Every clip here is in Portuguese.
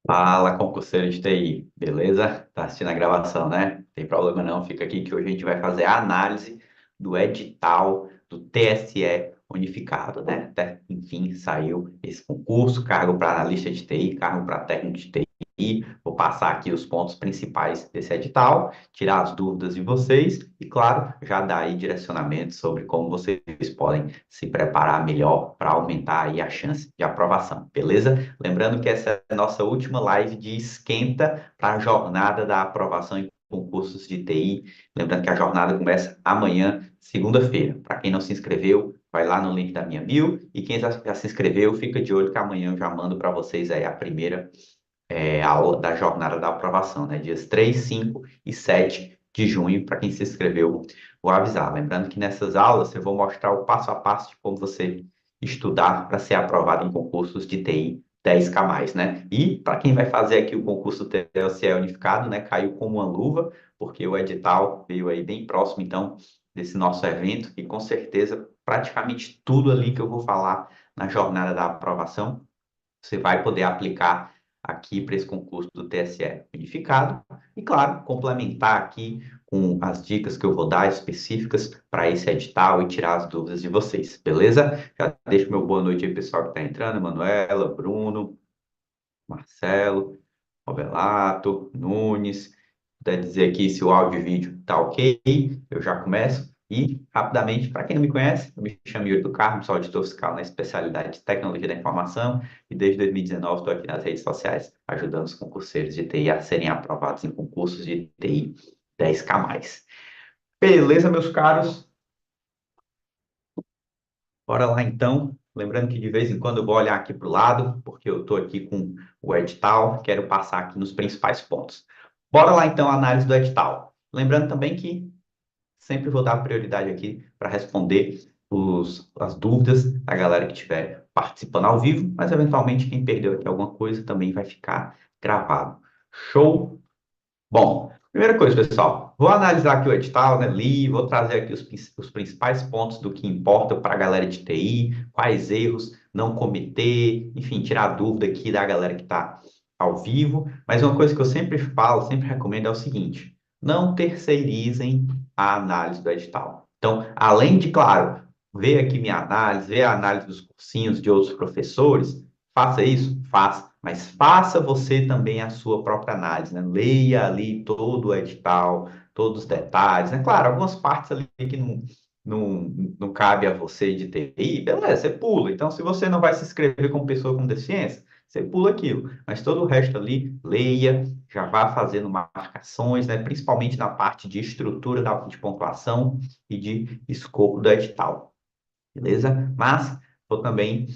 Fala, concurseiro de TI, beleza? Tá assistindo a gravação, né? Não tem problema não, fica aqui que hoje a gente vai fazer a análise do edital do TSE unificado, né? Até, enfim, saiu esse concurso, cargo para analista de TI, cargo para técnico de TI. Vou passar aqui os pontos principais desse edital, tirar as dúvidas de vocês e, claro, já dar aí direcionamentos sobre como vocês podem se preparar melhor para aumentar aí a chance de aprovação, beleza? Lembrando que essa é a nossa última live de esquenta para a jornada da aprovação em concursos de TI. Lembrando que a jornada começa amanhã, segunda-feira. Para quem não se inscreveu, vai lá no link da minha bio. E quem já se inscreveu, fica de olho que amanhã eu já mando para vocês aí a primeira aula da jornada da aprovação, né? Dias 3, 5 e 7 de junho. Para quem se inscreveu, vou avisar. Lembrando que nessas aulas eu vou mostrar o passo a passo de como você estudar para ser aprovado em concursos de TI 10K+, né? E para quem vai fazer aqui o concurso TLCE unificado, né? Caiu como uma luva, porque o edital veio aí bem próximo, então, desse nosso evento, e com certeza praticamente tudo ali que eu vou falar na jornada da aprovação você vai poder aplicar aqui para esse concurso do TSE unificado e, claro, complementar aqui com as dicas que eu vou dar específicas para esse edital e tirar as dúvidas de vocês, beleza? Já deixo meu boa noite aí, pessoal que está entrando, Manuela, Bruno, Marcelo, Robelato, Nunes. Puder dizer aqui se o áudio e vídeo tá ok, eu já começo. E, rapidamente, para quem não me conhece, eu me chamo Yuri do Carmo, sou auditor fiscal na especialidade de Tecnologia da Informação e desde 2019 estou aqui nas redes sociais ajudando os concurseiros de TI a serem aprovados em concursos de TI 10K+. Beleza, meus caros? Bora lá então. Lembrando que de vez em quando eu vou olhar aqui para o lado, porque eu estou aqui com o edital, quero passar aqui nos principais pontos. Bora lá então a análise do edital. Lembrando também que sempre vou dar prioridade aqui para responder as dúvidas da galera que estiver participando ao vivo, mas eventualmente quem perdeu aqui alguma coisa também vai ficar gravado. Show? Bom, primeira coisa, pessoal, vou analisar aqui o edital, né? Li, vou trazer aqui os principais pontos do que importa para a galera de TI, quais erros não cometer, enfim, tirar a dúvida aqui da galera que está ao vivo. Mas uma coisa que eu sempre falo, sempre recomendo é o seguinte: não terceirizem a análise do edital. Então, além de, claro, ver aqui minha análise, ver a análise dos cursinhos de outros professores, faça isso? Faça. Mas faça você também a sua própria análise, né? Leia ali todo o edital, todos os detalhes, né? Claro, algumas partes ali que não cabe a você de TI, beleza, você pula. Então, se você não vai se inscrever como pessoa com deficiência, você pula aquilo. Mas todo o resto ali, leia, já vá fazendo marcações, né? Principalmente na parte de estrutura de pontuação e de escopo do edital, beleza? Mas vou também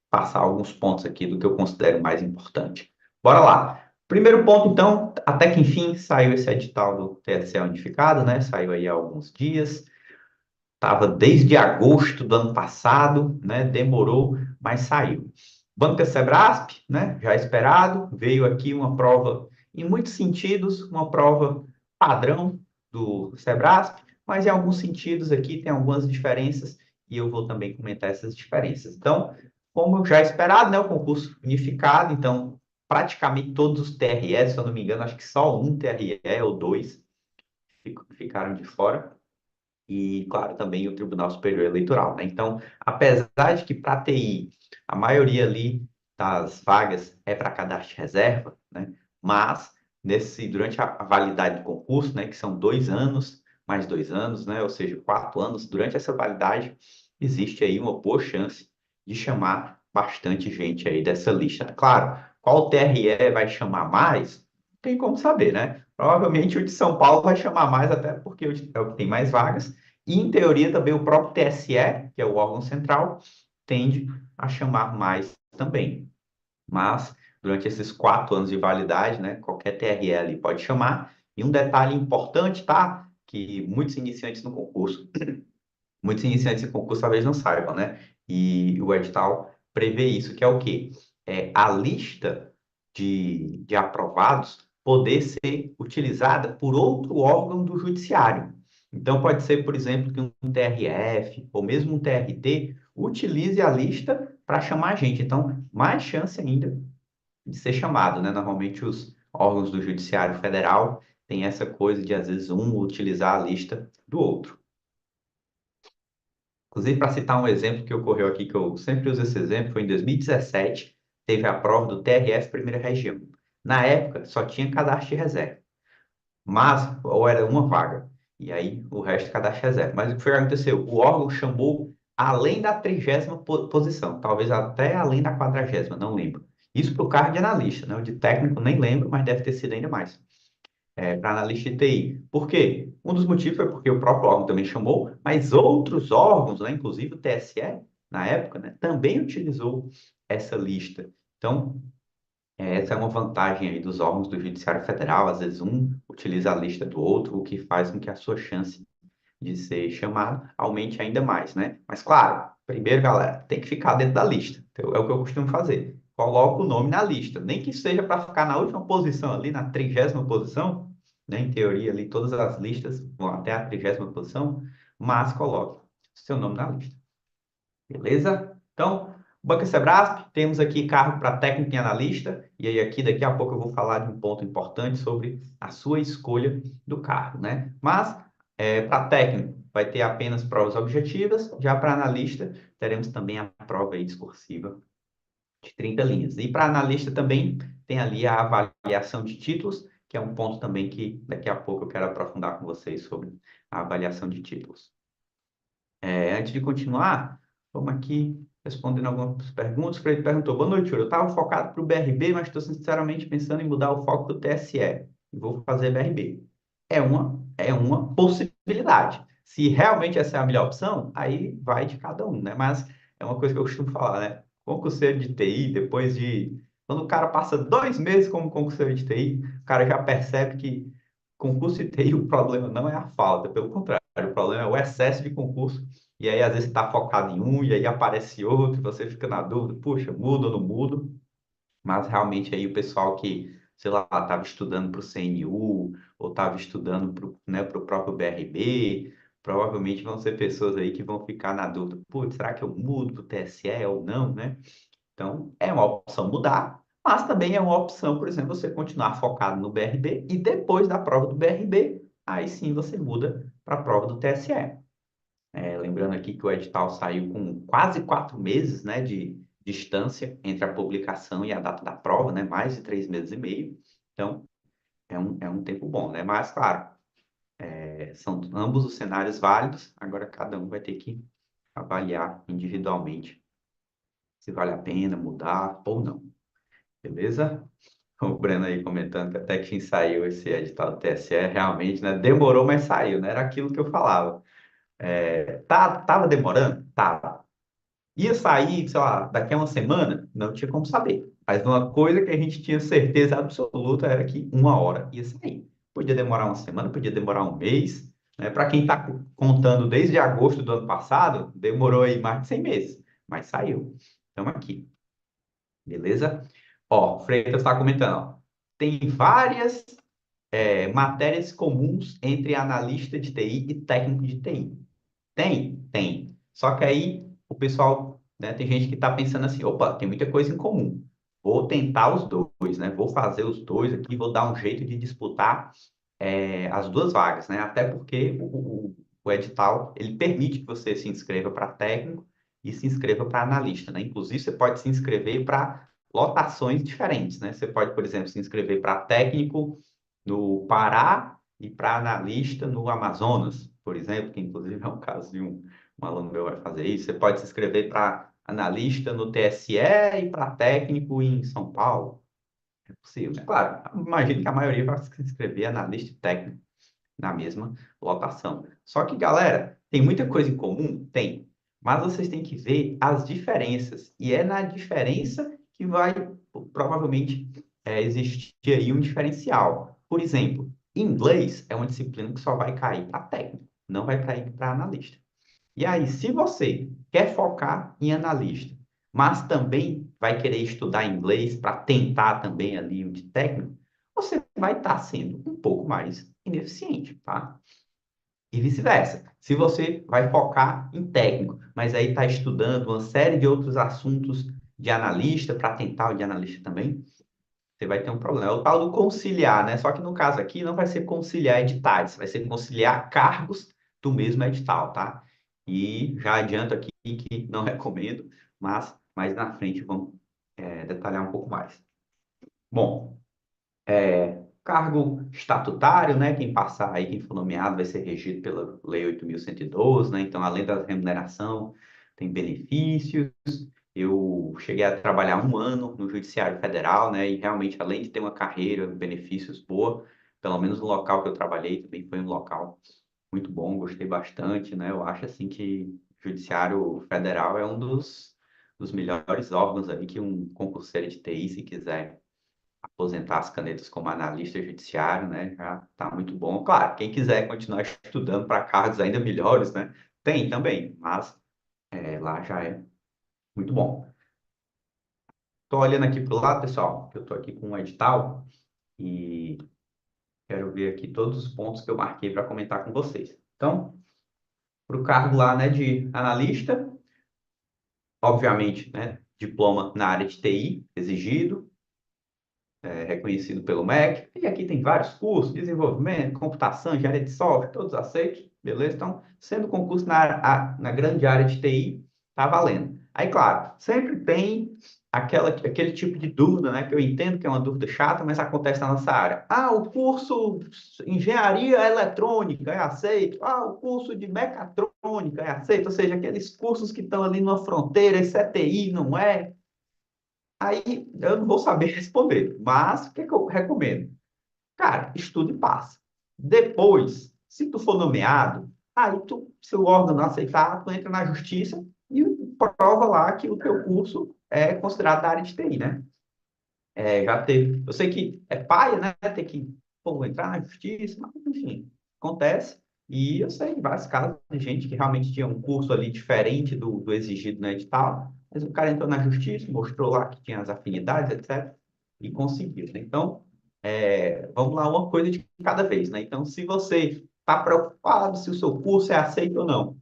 passar alguns pontos aqui do que eu considero mais importante. Bora lá. Primeiro ponto, então, até que enfim saiu esse edital do TSE unificado, né? Saiu aí há alguns dias. Estava desde agosto do ano passado, né? Demorou, mas saiu. Banca Sebrasp, né? Já esperado, veio aqui uma prova, em muitos sentidos, uma prova padrão do Sebrasp, mas em alguns sentidos aqui tem algumas diferenças e eu vou também comentar essas diferenças. Então, como já esperado, né? O concurso unificado, então praticamente todos os TREs, se eu não me engano, acho que só um TRE ou dois ficaram de fora e, claro, também o Tribunal Superior Eleitoral, né? Então, apesar de que para TI a maioria ali das vagas é para cadastro de reserva, né? Mas durante a validade do concurso, né, que são 2 anos, mais 2 anos, né? Ou seja, 4 anos, durante essa validade existe aí uma boa chance de chamar bastante gente aí dessa lista. Claro, qual TRE vai chamar mais? Não tem como saber, né? Provavelmente o de São Paulo vai chamar mais, até porque é o que tem mais vagas. E, em teoria, também o próprio TSE, que é o órgão central, tende a chamar mais também. Mas, durante esses 4 anos de validade, né, qualquer TRE ali pode chamar. E um detalhe importante, tá? Que muitos iniciantes em concurso talvez não saibam, né? E o edital prevê isso, que é o quê? É a lista de aprovados poder ser utilizada por outro órgão do judiciário. Então, pode ser, por exemplo, que um TRF ou mesmo um TRT utilize a lista para chamar a gente. Então, mais chance ainda de ser chamado, né? Normalmente os órgãos do Judiciário Federal têm essa coisa de, às vezes, um utilizar a lista do outro. Inclusive, para citar um exemplo que ocorreu aqui, que eu sempre uso esse exemplo, foi em 2017, teve a prova do TRF Primeira Região. Na época, só tinha cadastro de reserva, mas, ou era uma vaga, e aí o resto cadastro de reserva. Mas o que foi que aconteceu? O órgão chamou além da 30ª posição, talvez até além da 40ª, não lembro. Isso para o cargo de analista, né? O de técnico nem lembro, mas deve ter sido ainda mais para analista de TI. Por quê? Um dos motivos foi porque o próprio órgão também chamou, mas outros órgãos, né, inclusive o TSE, na época, né, também utilizou essa lista. Então, essa é uma vantagem aí dos órgãos do Judiciário Federal. Às vezes um utiliza a lista do outro, o que faz com que a sua chance de ser chamado aumente ainda mais, né? Mas claro, primeiro, galera, tem que ficar dentro da lista. Então, é o que eu costumo fazer. Coloco o nome na lista, nem que seja para ficar na última posição ali, na 30ª posição, né? Em teoria ali todas as listas vão até a 30ª posição, mas coloque seu nome na lista. Beleza? Então, Banco Sebrasp, temos aqui cargo para técnico e analista, e aí aqui daqui a pouco eu vou falar de um ponto importante sobre a sua escolha do cargo, né? Mas, para técnico, vai ter apenas provas objetivas, já para analista, teremos também a prova aí discursiva de 30 linhas. E para analista também tem ali a avaliação de títulos, que é um ponto também que daqui a pouco eu quero aprofundar com vocês sobre a avaliação de títulos. Antes de continuar, vamos aqui respondendo algumas perguntas. O Fred perguntou: boa noite, Yuri. Eu estava focado para o BRB, mas estou sinceramente pensando em mudar o foco do TSE. Vou fazer BRB. É uma possibilidade. Se realmente essa é a melhor opção, aí vai de cada um, né? Mas é uma coisa que eu costumo falar, né? Concurseiro de TI, depois de. Quando o cara passa 2 meses como concurseiro de TI, o cara já percebe que concurso de TI, o problema não é a falta, pelo contrário, o problema é o excesso de concurso. E aí, às vezes, está focado em um, e aí aparece outro, e você fica na dúvida, puxa, mudo ou não mudo? Mas realmente aí o pessoal que, sei lá, estava estudando para o CNU, ou estava estudando para o, né, para o próprio BRB, provavelmente vão ser pessoas aí que vão ficar na dúvida, putz, será que eu mudo para o TSE ou não, né? Então, é uma opção mudar, mas também é uma opção, por exemplo, você continuar focado no BRB e depois da prova do BRB, aí sim você muda para a prova do TSE. Lembrando aqui que o edital saiu com quase 4 meses, né, de distância entre a publicação e a data da prova, né, mais de 3 meses e meio. Então, é um tempo bom, né? Mas, claro, são ambos os cenários válidos, agora cada um vai ter que avaliar individualmente se vale a pena mudar ou não. Beleza? O Breno aí comentando que até que saiu esse edital do TSE, realmente, né? Demorou, mas saiu, né? Era aquilo que eu falava. Tava demorando? Tava. Ia sair, sei lá, daqui a uma semana? Não tinha como saber. Mas uma coisa que a gente tinha certeza absoluta era que uma hora ia sair. Podia demorar uma semana, podia demorar um mês, né? Para quem está contando desde agosto do ano passado, demorou aí mais de 100 meses, mas saiu. Estamos aqui. Beleza? Ó, o Freitas está comentando, ó. Tem várias matérias comuns entre analista de TI e técnico de TI. Tem? Tem. Só que aí o pessoal, né, tem gente que está pensando assim, opa, tem muita coisa em comum. Vou tentar os dois, né? Vou fazer os dois aqui, vou dar um jeito de disputar as duas vagas, né? Até porque o edital, ele permite que você se inscreva para técnico e se inscreva para analista, né? Inclusive, você pode se inscrever para lotações diferentes, né? Você pode, por exemplo, se inscrever para técnico no Pará e para analista no Amazonas, por exemplo, que inclusive é um caso de um aluno meu vai fazer isso. Você pode se inscrever para analista no TSE e para técnico em São Paulo. É possível, né? Claro, imagino que a maioria vai se inscrever analista e técnico na mesma lotação. Só que, galera, tem muita coisa em comum? Tem. Mas vocês têm que ver as diferenças. E é na diferença que vai, provavelmente, existir aí um diferencial. Por exemplo, inglês é uma disciplina que só vai cair para técnico, não vai cair para analista. E aí, se você quer focar em analista, mas também vai querer estudar inglês para tentar também ali o de técnico, você vai estar sendo um pouco mais ineficiente, tá? E vice-versa. Se você vai focar em técnico, mas aí está estudando uma série de outros assuntos de analista para tentar o de analista também, você vai ter um problema. É o tal do conciliar, né? Só que no caso aqui não vai ser conciliar editais, vai ser conciliar cargos do mesmo edital, tá? E já adianto aqui que não recomendo, mas mais na frente vamos detalhar um pouco mais. Bom, cargo estatutário, né? Quem passar aí, quem for nomeado, vai ser regido pela Lei 8.112, né? Então, além da remuneração, tem benefícios. Eu cheguei a trabalhar um ano no Judiciário Federal, né? E realmente, além de ter uma carreira, benefícios boa, pelo menos no local que eu trabalhei também foi um local muito bom, gostei bastante, né? Eu acho assim que o Judiciário Federal é um dos melhores órgãos aí que um concurseiro de TI, se quiser aposentar as canetas como analista judiciário, né? Já está muito bom. Claro, quem quiser continuar estudando para cargos ainda melhores, né? Tem também, mas lá já é muito bom. Estou olhando aqui para o lado, pessoal, que eu estou aqui com um edital e quero ver aqui todos os pontos que eu marquei para comentar com vocês. Então, para o cargo lá, né, de analista, obviamente, né, diploma na área de TI exigido, reconhecido pelo MEC. E aqui tem vários cursos, desenvolvimento, computação, engenharia de software, todos aceitos, beleza? Então, sendo concurso na grande área de TI, tá valendo. Aí, claro, sempre tem aquele tipo de dúvida, né? Que eu entendo que é uma dúvida chata, mas acontece na nossa área. Ah, o curso engenharia eletrônica é aceito. Ah, o curso de mecatrônica é aceito. Ou seja, aqueles cursos que estão ali numa fronteira, esse é TI, não é? Aí eu não vou saber responder, mas o que é que eu recomendo? Cara, estuda e passa. Depois, se tu for nomeado, aí tu, se o órgão não aceitar, tu entra na justiça e prova lá que o teu curso é considerado da área de TI, né? Já teve. Eu sei que é paia, né? Ter que pô, entrar na justiça, mas enfim, acontece. E eu sei de vários casos de gente que realmente tinha um curso ali diferente do exigido no edital, mas o cara entrou na justiça, mostrou lá que tinha as afinidades, etc., e conseguiu, né? Então, vamos lá, uma coisa de cada vez, né? Então, se você está preocupado se o seu curso é aceito ou não,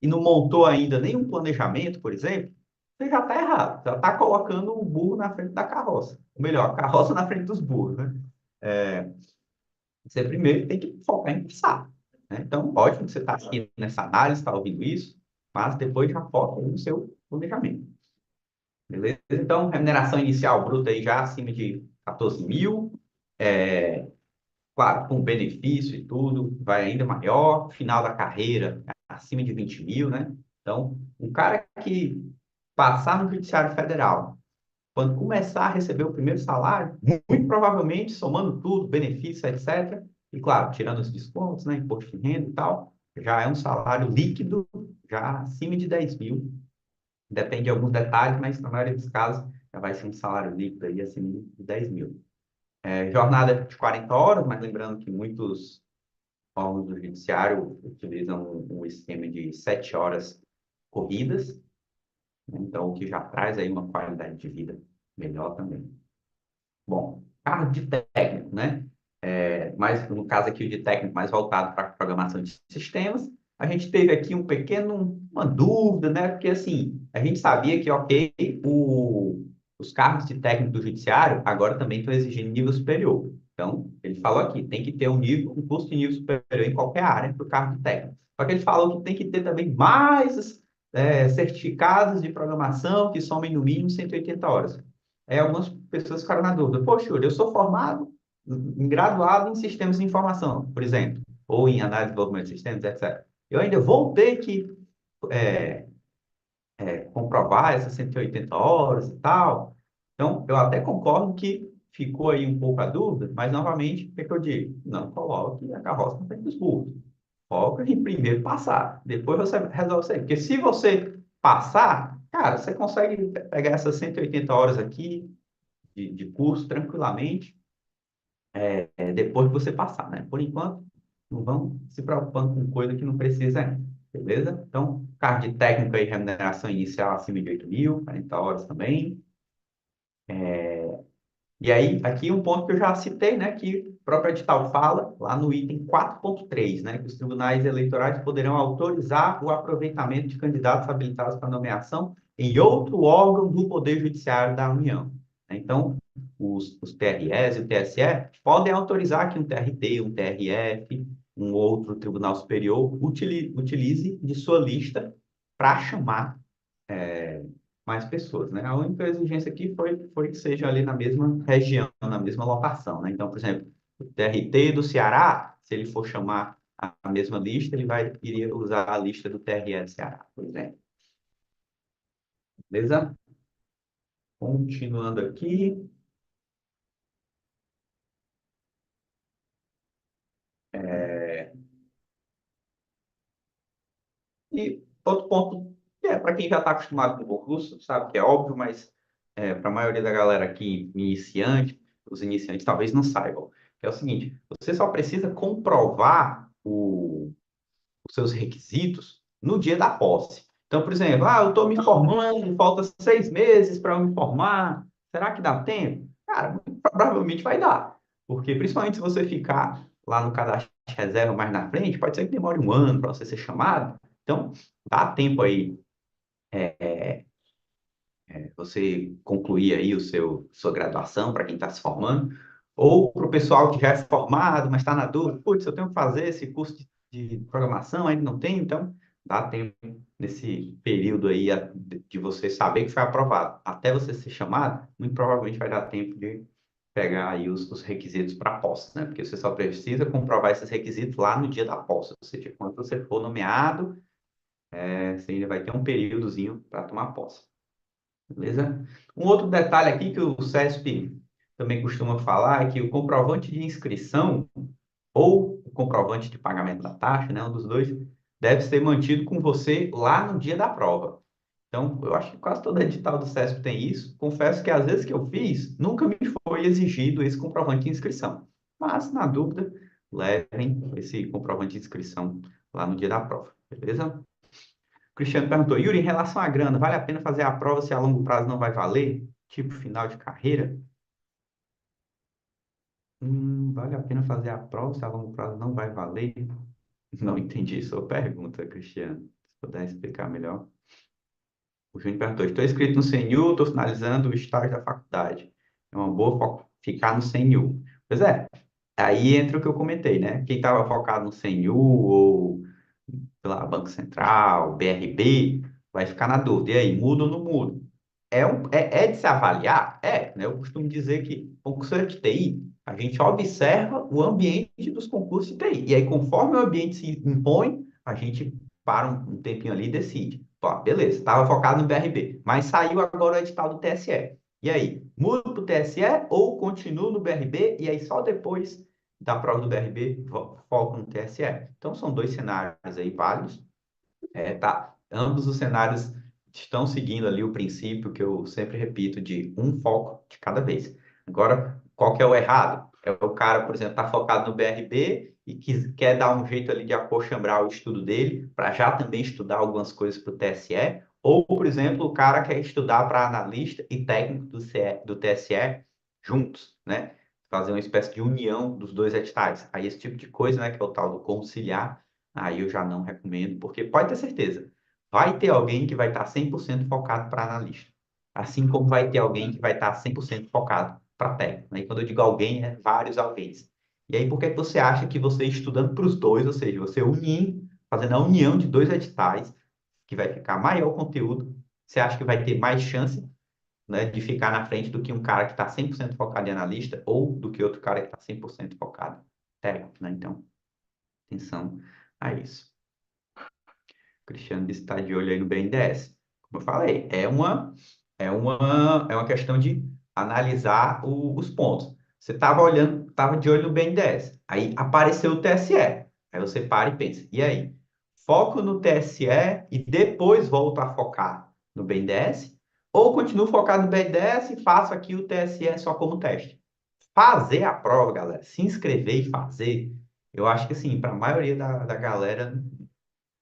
e não montou ainda nenhum planejamento, por exemplo, você já está errado. Já está colocando o burro na frente da carroça. Ou melhor, a carroça na frente dos burros, né? É, Você primeiro tem que focar em pensar, né? Então, ótimo que você está aqui nessa análise, está ouvindo isso, mas depois já foca no seu planejamento. Beleza? Então, remuneração inicial bruta aí já acima de 14 mil. É, claro, com benefício e tudo, vai ainda maior. Final da carreira, acima de 20 mil, né? Então, um cara que passar no Judiciário Federal, quando começar a receber o primeiro salário, muito provavelmente, somando tudo, benefícios, etc., e claro, tirando os descontos, né, imposto de renda e tal, já é um salário líquido, já acima de 10 mil. Depende de alguns detalhes, mas na maioria dos casos já vai ser um salário líquido aí acima de 10 mil. Jornada de 40 horas, mas lembrando que muitos órgãos do judiciário utilizam um esquema de 7 horas corridas, né? Então, o que já traz aí uma qualidade de vida melhor também. Bom, cargo de técnico, né? Mas no caso aqui o de técnico mais voltado para programação de sistemas, a gente teve aqui uma dúvida, né? Porque assim, a gente sabia que, ok, os cargos de técnico do judiciário agora também estão exigindo nível superior. Então, ele falou aqui, tem que ter um curso de nível superior em qualquer área para o cargo de técnico. Só que ele falou que tem que ter também mais certificados de programação que somem no mínimo 180 horas. Algumas pessoas ficaram na dúvida, poxa, Yuri, eu sou formado graduado em sistemas de informação, por exemplo, ou em análise de desenvolvimento de sistemas, etc. Eu ainda vou ter que é, comprovar essas 180 horas e tal. Então, eu até concordo que ficou aí um pouco a dúvida, mas, novamente, o que eu digo? Não coloque a carroça na frente dos burros. Foca em primeiro passar, depois você resolve isso aí. Porque se você passar, cara, você consegue pegar essas 180 horas aqui de curso tranquilamente, depois que você passar, né? Por enquanto, não vão se preocupando com coisa que não precisa ainda, beleza? Então, cargo de técnico aí, remuneração inicial acima de 8 mil, 40 horas também. E aí, aqui um ponto que eu já citei, né, que o próprio edital fala, lá no item 4.3, né, que os tribunais eleitorais poderão autorizar o aproveitamento de candidatos habilitados para nomeação em outro órgão do Poder Judiciário da União. Então, os TREs e o TSE podem autorizar que um TRT, um TRF, um outro Tribunal Superior utilize de sua lista para chamar mais pessoas, né? A única exigência aqui foi que seja ali na mesma região, na mesma lotação, né? Então, por exemplo, o TRT do Ceará, se ele for chamar a mesma lista, iria usar a lista do TRE do Ceará, por exemplo. Beleza? Continuando aqui. E outro ponto, que é para quem já está acostumado com o concurso, sabe que é óbvio, mas para a maioria da galera aqui, iniciante, os iniciantes talvez não saibam, que é o seguinte, você só precisa comprovar os seus requisitos no dia da posse. Então, por exemplo, eu estou me formando, falta 6 meses para eu me formar, será que dá tempo? Cara, provavelmente vai dar, porque principalmente se você ficar lá no cadastro de reserva mais na frente, pode ser que demore um ano para você ser chamado, então dá tempo aí você concluir aí sua graduação para quem está se formando, ou para o pessoal que já é formado, mas está na dúvida, putz, eu tenho que fazer esse curso de programação, ainda não tem, então dá tempo nesse período aí de você saber que foi aprovado. Até você ser chamado, muito provavelmente vai dar tempo de pegar aí os requisitos para a posse, né? Porque você só precisa comprovar esses requisitos lá no dia da posse, ou seja, quando você for nomeado, você ainda vai ter um períodozinho para tomar posse. Beleza? Um outro detalhe aqui que o CESP também costuma falar é que o comprovante de inscrição ou o comprovante de pagamento da taxa, né, um dos dois, deve ser mantido com você lá no dia da prova. Então, eu acho que quase todo edital do CESP tem isso. Confesso que às vezes que eu fiz, nunca me foi exigido esse comprovante de inscrição. Mas, na dúvida, levem esse comprovante de inscrição lá no dia da prova. Beleza? O Cristiano perguntou, Yuri, em relação à grana, vale a pena fazer a prova se a longo prazo não vai valer? Tipo final de carreira? Vale a pena fazer a prova se a longo prazo não vai valer? Não entendi sua pergunta, Cristiano. Se puder explicar melhor. O Júnior perguntou, estou inscrito no CNU, estou finalizando o estágio da faculdade. É uma boa ficar no CNU. Pois é, aí entra o que eu comentei, né? Quem estava focado no CNU ou pela Banco Central, BRB, vai ficar na dúvida. E aí, muda ou não muda? É de se avaliar? É, né? Eu costumo dizer que concurso de TI, a gente observa o ambiente dos concursos de TI. E aí, conforme o ambiente se impõe, a gente para um tempinho ali e decide. Pô, beleza, estava focado no BRB, mas saiu agora o edital do TSE. E aí, muda para o TSE ou continuo no BRB e aí só depois da prova do BRB foco no TSE? Então, são dois cenários aí válidos. Tá. Ambos os cenários estão seguindo ali o princípio que eu sempre repito de um foco de cada vez. Agora, qual que é o errado? É o cara, por exemplo, está focado no BRB e quer dar um jeito ali de acolchambrar o estudo dele para já também estudar algumas coisas para o TSE. Ou, por exemplo, o cara quer estudar para analista e técnico do TSE juntos, né? Fazer uma espécie de união dos dois editais. Aí esse tipo de coisa, né, que é o tal do conciliar, aí eu já não recomendo, porque pode ter certeza, vai ter alguém que vai estar 100% focado para analista, assim como vai ter alguém que vai estar 100% focado para técnico, né? E quando eu digo alguém, é vários alguém. E aí, por que que você acha que você estudando para os dois, ou seja, você fazendo a união de dois editais, que vai ficar maior o conteúdo, você acha que vai ter mais chance, né, de ficar na frente do que um cara que está 100% focado em analista ou do que outro cara que está 100% focado em técnico, né? Então, atenção a isso. O Cristiano disse que está de olho aí no BNDES. Como eu falei, é uma questão de analisar os pontos. Você estava olhando, estava de olho no BNDES. Aí apareceu o TSE. Aí você para e pensa, e aí? Foco no TSE e depois volto a focar no BNDES? Ou continuo focado no BNDES e faço aqui o TSE só como teste? Fazer a prova, galera, se inscrever e fazer, eu acho que assim, para a maioria da galera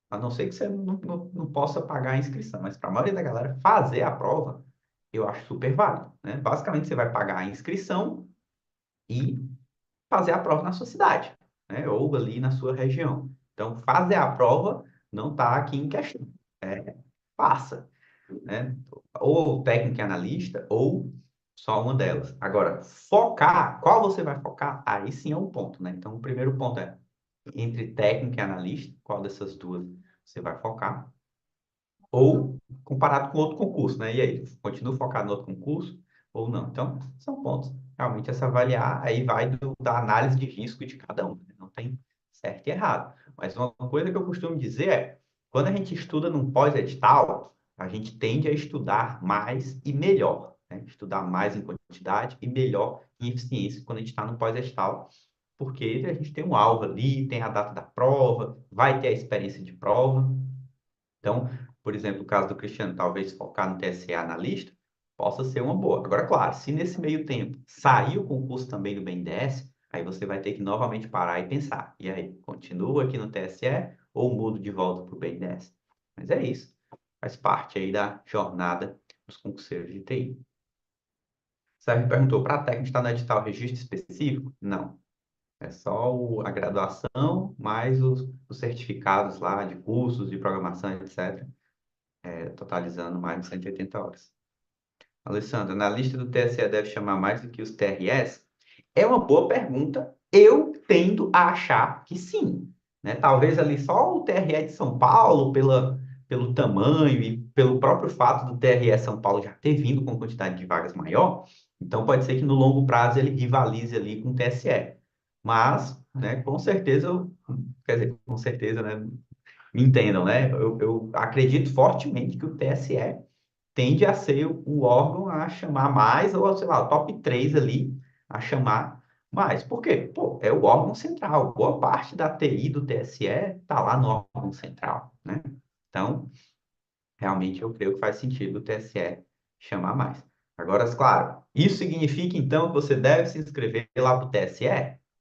a não ser que você não possa pagar a inscrição, mas para a maioria da galera, fazer a prova, eu acho super válido, né? Basicamente, você vai pagar a inscrição e fazer a prova na sua cidade, né? Ou ali na sua região. Então, fazer a prova não está aqui em questão. Faça, né? Ou técnico e analista, ou Só uma delas. Agora, focar, qual você vai focar? Aí sim é um ponto, né? Então, o primeiro ponto é entre técnico e analista, qual dessas duas você vai focar? Ou comparado com outro concurso, né? E aí, continua focado no outro concurso ou não? Então, são pontos realmente a se avaliar, aí vai da análise de risco de cada um, né? Não tem certo e errado. Mas uma coisa que eu costumo dizer é, quando a gente estuda num pós-edital, a gente tende a estudar mais e melhor, né? Estudar mais em quantidade e melhor em eficiência quando a gente está no pós-edital, porque a gente tem um alvo ali, tem a data da prova, vai ter a experiência de prova, então, por exemplo, o caso do Cristiano, talvez focar no TSE analista, possa ser uma boa. Agora, claro, se nesse meio tempo sair o concurso também do BNDES, aí você vai ter que novamente parar e pensar. E aí, continua aqui no TSE ou mudo de volta para o BNDES? Mas é isso. Faz parte aí da jornada dos concurseiros de TI. Sérgio perguntou, para a técnica está no edital registro específico? Não. É só a graduação, mais os certificados lá de cursos de programação, etc. Totalizando mais de 180 horas. Alessandra, na lista do TSE deve chamar mais do que os TRS? É uma boa pergunta. Eu tendo a achar que sim, né? Talvez ali só o TRE de São Paulo, pelo tamanho e pelo próprio fato do TRE São Paulo já ter vindo com quantidade de vagas maior, então pode ser que no longo prazo ele rivalize ali com o TSE. Mas, né, com certeza, quer dizer, com certeza, né, me entendam, né? Eu acredito fortemente que o TSE tende a ser o órgão a chamar mais, ou sei lá, o top 3 ali a chamar mais. Por quê? Pô, é o órgão central. Boa parte da TI do TSE está lá no órgão central, né? Então, realmente eu creio que faz sentido o TSE chamar mais. Agora, claro, isso significa então que você deve se inscrever lá para o TSE?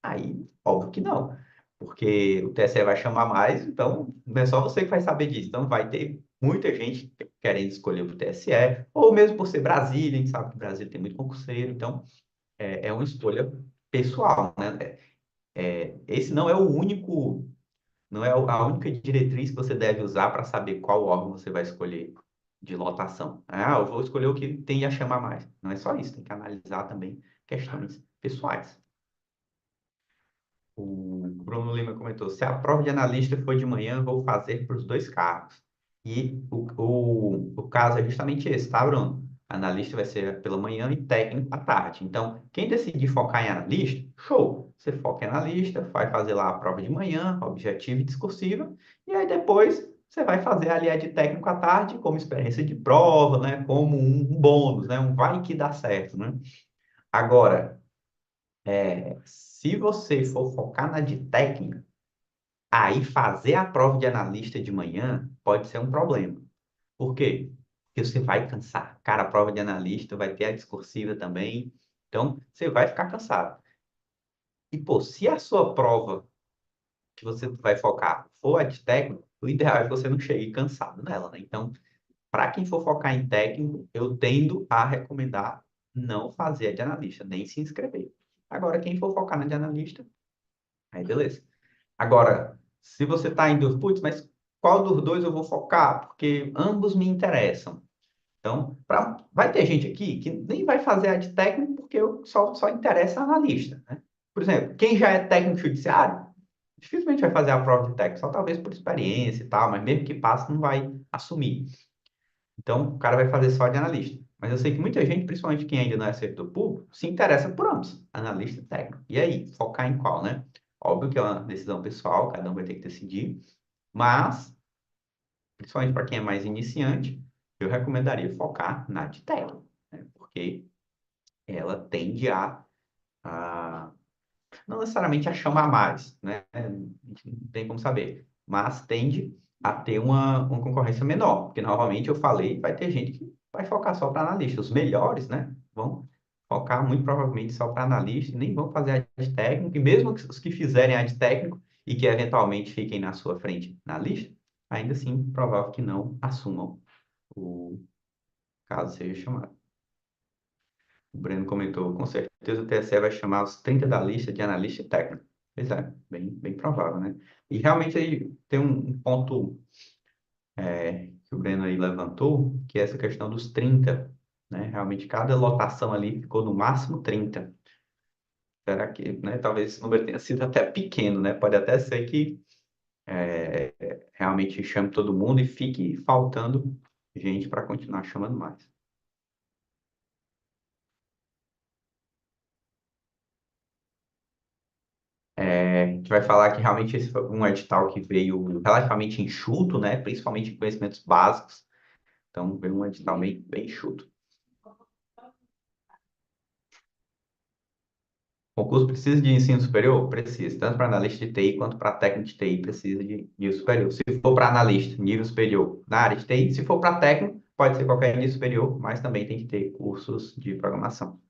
Aí, óbvio que não, porque o TSE vai chamar mais, então não é só você que vai saber disso. Então, vai ter muita gente querendo escolher o TSE, ou mesmo por ser Brasília, a gente sabe que o Brasil tem muito concurseiro, então é uma escolha pessoal, né? Esse não é o único não é a única diretriz que você deve usar para saber qual órgão você vai escolher de lotação. Ah, eu vou escolher o que tem a chamar mais. Não é só isso, tem que analisar também questões pessoais. O Bruno Lima comentou: se a prova de analista for de manhã, vou fazer para os dois cargos. E o caso é justamente esse, tá, Bruno? Analista vai ser pela manhã e técnico à tarde. Então, quem decidir focar em analista, show! Você foca em analista, vai fazer lá a prova de manhã, objetiva e discursiva, e aí depois você vai fazer ali a de técnico à tarde como experiência de prova, né? Como um bônus, né? Um vai que dá certo, né? Agora, se você for focar na de técnica, aí fazer a prova de analista de manhã pode ser um problema. Por quê? Porque você vai cansar. Cara, a prova de analista vai ter a discursiva também. Então, você vai ficar cansado. E, pô, se a sua prova que você vai focar for a de técnico, o ideal é que você não chegue cansado nela, né? Então, para quem for focar em técnico, eu tendo a recomendar não fazer a de analista, nem se inscrever. Agora, quem for focar na de analista, aí beleza. Agora, se você está em dúvida, putz, mas qual dos dois eu vou focar? Porque ambos me interessam. Então, vai ter gente aqui que nem vai fazer a de técnico porque só interessa a analista, né? Por exemplo, quem já é técnico judiciário, dificilmente vai fazer a prova de técnico, só talvez por experiência e tal, mas mesmo que passe, não vai assumir. Então, o cara vai fazer só de analista. Mas eu sei que muita gente, principalmente quem ainda não é servidor público, se interessa por ambos, analista e técnico. E aí, focar em qual, né? Óbvio que é uma decisão pessoal, cada um vai ter que decidir, mas, principalmente para quem é mais iniciante, eu recomendaria focar na de técnico, né? Porque ela tende a não necessariamente a chamar mais, né? A gente não tem como saber, mas tende a ter uma concorrência menor, porque novamente eu falei, vai ter gente que vai focar só para analista. Os melhores, né? Vão focar muito provavelmente só para analista e nem vão fazer a de técnico, e mesmo os que fizerem a de técnico e que eventualmente fiquem na sua frente na lista, ainda assim, provável que não assumam o caso seja chamado. O Breno comentou, com certeza o TSE vai chamar os 30 da lista de analista e técnico. Pois é, bem provável, né? E realmente aí tem um ponto que o Breno aí levantou, que é essa questão dos 30 né? Realmente, cada lotação ali ficou no máximo 30. Será que, né? Talvez esse número tenha sido até pequeno, né? Pode até ser que realmente chame todo mundo e fique faltando gente para continuar chamando mais. A gente vai falar que realmente esse foi um edital que veio relativamente enxuto, né? Principalmente em conhecimentos básicos. Então, veio um edital bem enxuto. O concurso precisa de ensino superior? Precisa. Tanto para analista de TI quanto para técnico de TI precisa de nível superior. Se for para analista, nível superior na área de TI. Se for para técnico, pode ser qualquer nível superior, mas também tem que ter cursos de programação.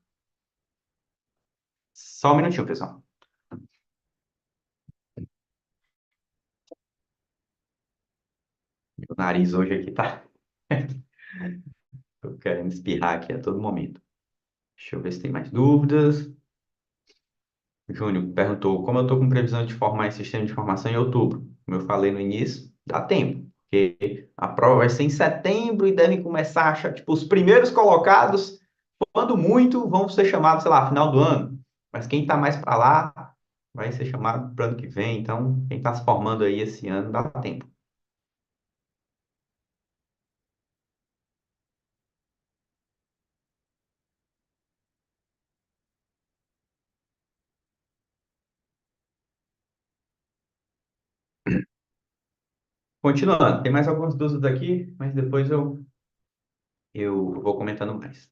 Só um minutinho, pessoal. O nariz hoje aqui tá. Tô querendo espirrar aqui a todo momento. Deixa eu ver se tem mais dúvidas. O Júnior perguntou como eu estou com previsão de formar em sistema de informação em outubro. Como eu falei no início, dá tempo, porque a prova vai ser em setembro e devem começar a achar, tipo, os primeiros colocados, quando muito, vão ser chamados, sei lá, final do ano. Mas quem está mais para lá vai ser chamado para o ano que vem. Então, quem está se formando aí esse ano, dá tempo. Continuando, tem mais algumas dúvidas aqui, mas depois eu vou comentando mais.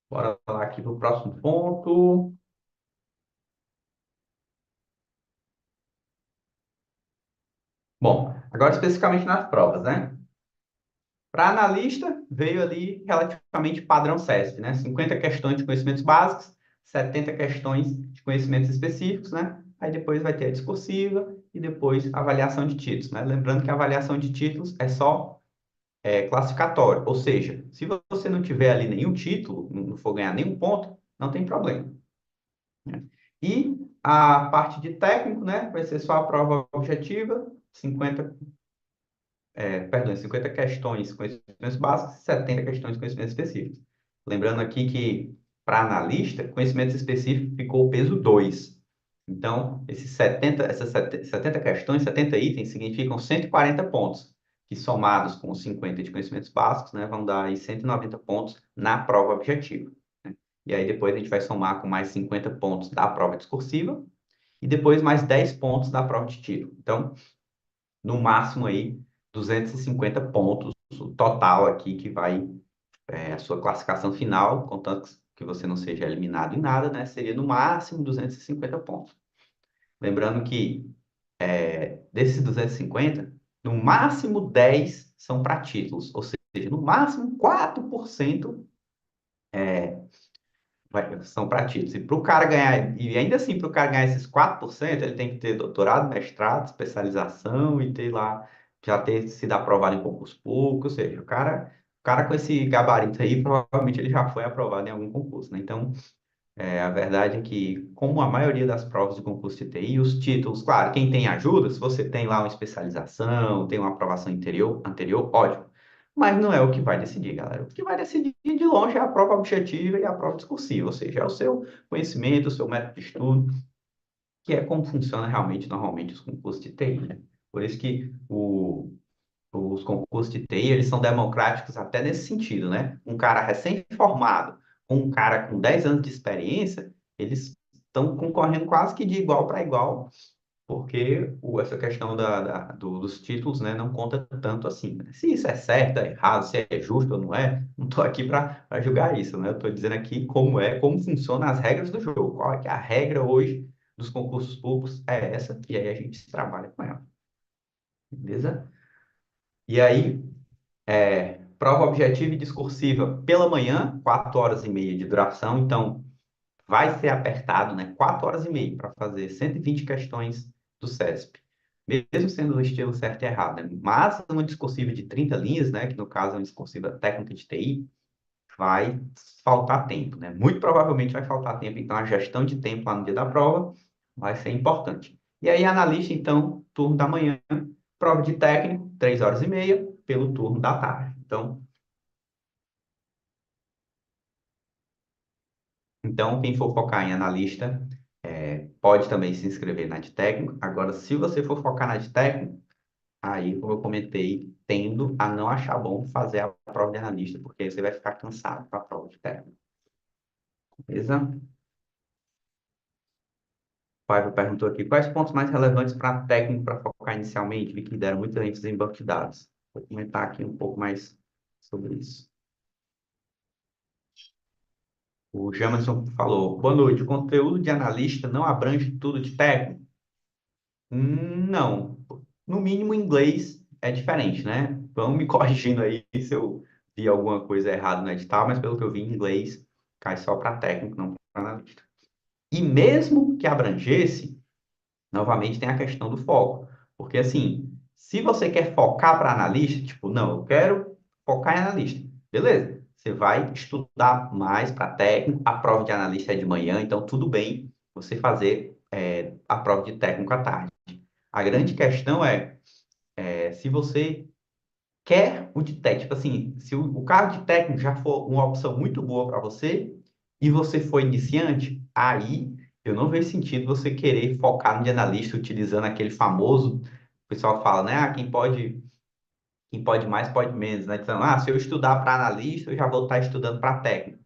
Bora lá aqui para o próximo ponto. Bom, agora especificamente nas provas, né? Para analista, veio ali relativamente padrão CESP, né? 50 questões de conhecimentos básicos, 70 questões de conhecimentos específicos, né? Aí depois vai ter a discursiva e depois a avaliação de títulos, né? Lembrando que a avaliação de títulos é só classificatório, ou seja, se você não tiver ali nenhum título, não for ganhar nenhum ponto, não tem problema, né? E a parte de técnico, né? Vai ser só a prova objetiva, 50 perdão, 50 questões conhecimentos básicos e 70 questões conhecimentos específicos. Lembrando aqui que, para analista, conhecimentos específicos ficou o peso 2. Então, essas 70 questões, 70 itens, significam 140 pontos, que somados com os 50 de conhecimentos básicos, né, vão dar aí 190 pontos na prova objetiva, né? E aí depois a gente vai somar com mais 50 pontos da prova discursiva e depois mais 10 pontos da prova de tiro. Então, no máximo aí 250 pontos, o total aqui que vai a sua classificação final, contanto que você não seja eliminado em nada, né? Seria no máximo 250 pontos. Lembrando que desses 250, no máximo 10 são para títulos, ou seja, no máximo 4% são para títulos. E para o cara ganhar, e ainda assim, para o cara ganhar esses 4%, ele tem que ter doutorado, mestrado, especialização e ter lá, já ter sido aprovado em concurso público, ou seja, o cara com esse gabarito aí, provavelmente ele já foi aprovado em algum concurso, né? Então, a verdade é que, como a maioria das provas do concurso de TI, os títulos, claro, quem tem ajuda, se você tem lá uma especialização, tem uma aprovação anterior, ótimo. Mas não é o que vai decidir, galera. O que vai decidir de longe é a prova objetiva e a prova discursiva, ou seja, é o seu conhecimento, o seu método de estudo, que é como funciona realmente, normalmente, os concursos de TI, né? Por isso que os concursos de TI, eles são democráticos até nesse sentido, né? Um cara recém-formado com um cara com 10 anos de experiência, eles estão concorrendo quase que de igual para igual, porque essa questão dos títulos, né, não conta tanto assim, né? Se isso é certo, é errado, se é justo ou não é, não estou aqui para julgar isso, né? Eu estou dizendo aqui como funcionam as regras do jogo, qual é que é a regra hoje dos concursos públicos, é essa, e aí a gente trabalha com ela, beleza? E aí, prova objetiva e discursiva pela manhã, 4 horas e meia de duração. Então, vai ser apertado, né? 4 horas e meia para fazer 120 questões do CESP. Mesmo sendo no estilo certo e errado, né? Mas uma discursiva de 30 linhas, né? Que no caso é uma discursiva técnica de TI, vai faltar tempo, né? Muito provavelmente vai faltar tempo. Então, a gestão de tempo lá no dia da prova vai ser importante. E aí, analista, então, turno da manhã, prova de técnico, 3 horas e meia, pelo turno da tarde. Então, Então, quem for focar em analista, pode também se inscrever na de técnico. Agora, se você for focar na de técnico, aí, como eu comentei, tendo a não achar bom fazer a prova de analista, porque aí você vai ficar cansado para a prova de técnico. Beleza? O Paiva perguntou aqui, quais pontos mais relevantes para técnico para focar inicialmente? Vi que deram muita ênfase em banco de dados. Vou comentar aqui um pouco mais sobre isso. O Jamerson falou, boa noite, o conteúdo de analista não abrange tudo de técnico? Não. No mínimo, inglês é diferente, né? Vão me corrigindo aí se eu vi alguma coisa errada no edital, mas pelo que eu vi, inglês cai só para técnico, não para analista. E mesmo que abrangesse, novamente tem a questão do foco. Porque, assim, se você quer focar para analista, tipo, não, eu quero focar em analista. Beleza, você vai estudar mais para técnico, a prova de analista é de manhã, então tudo bem você fazer a prova de técnico à tarde. A grande questão é se você quer o de técnico, tipo assim, se o cargo de técnico já for uma opção muito boa para você e você for iniciante, aí eu não vejo sentido você querer focar no de analista utilizando aquele famoso, o pessoal fala, né? Ah, quem pode mais, pode menos, né? Então, se eu estudar para analista, eu já vou estar estudando para técnico.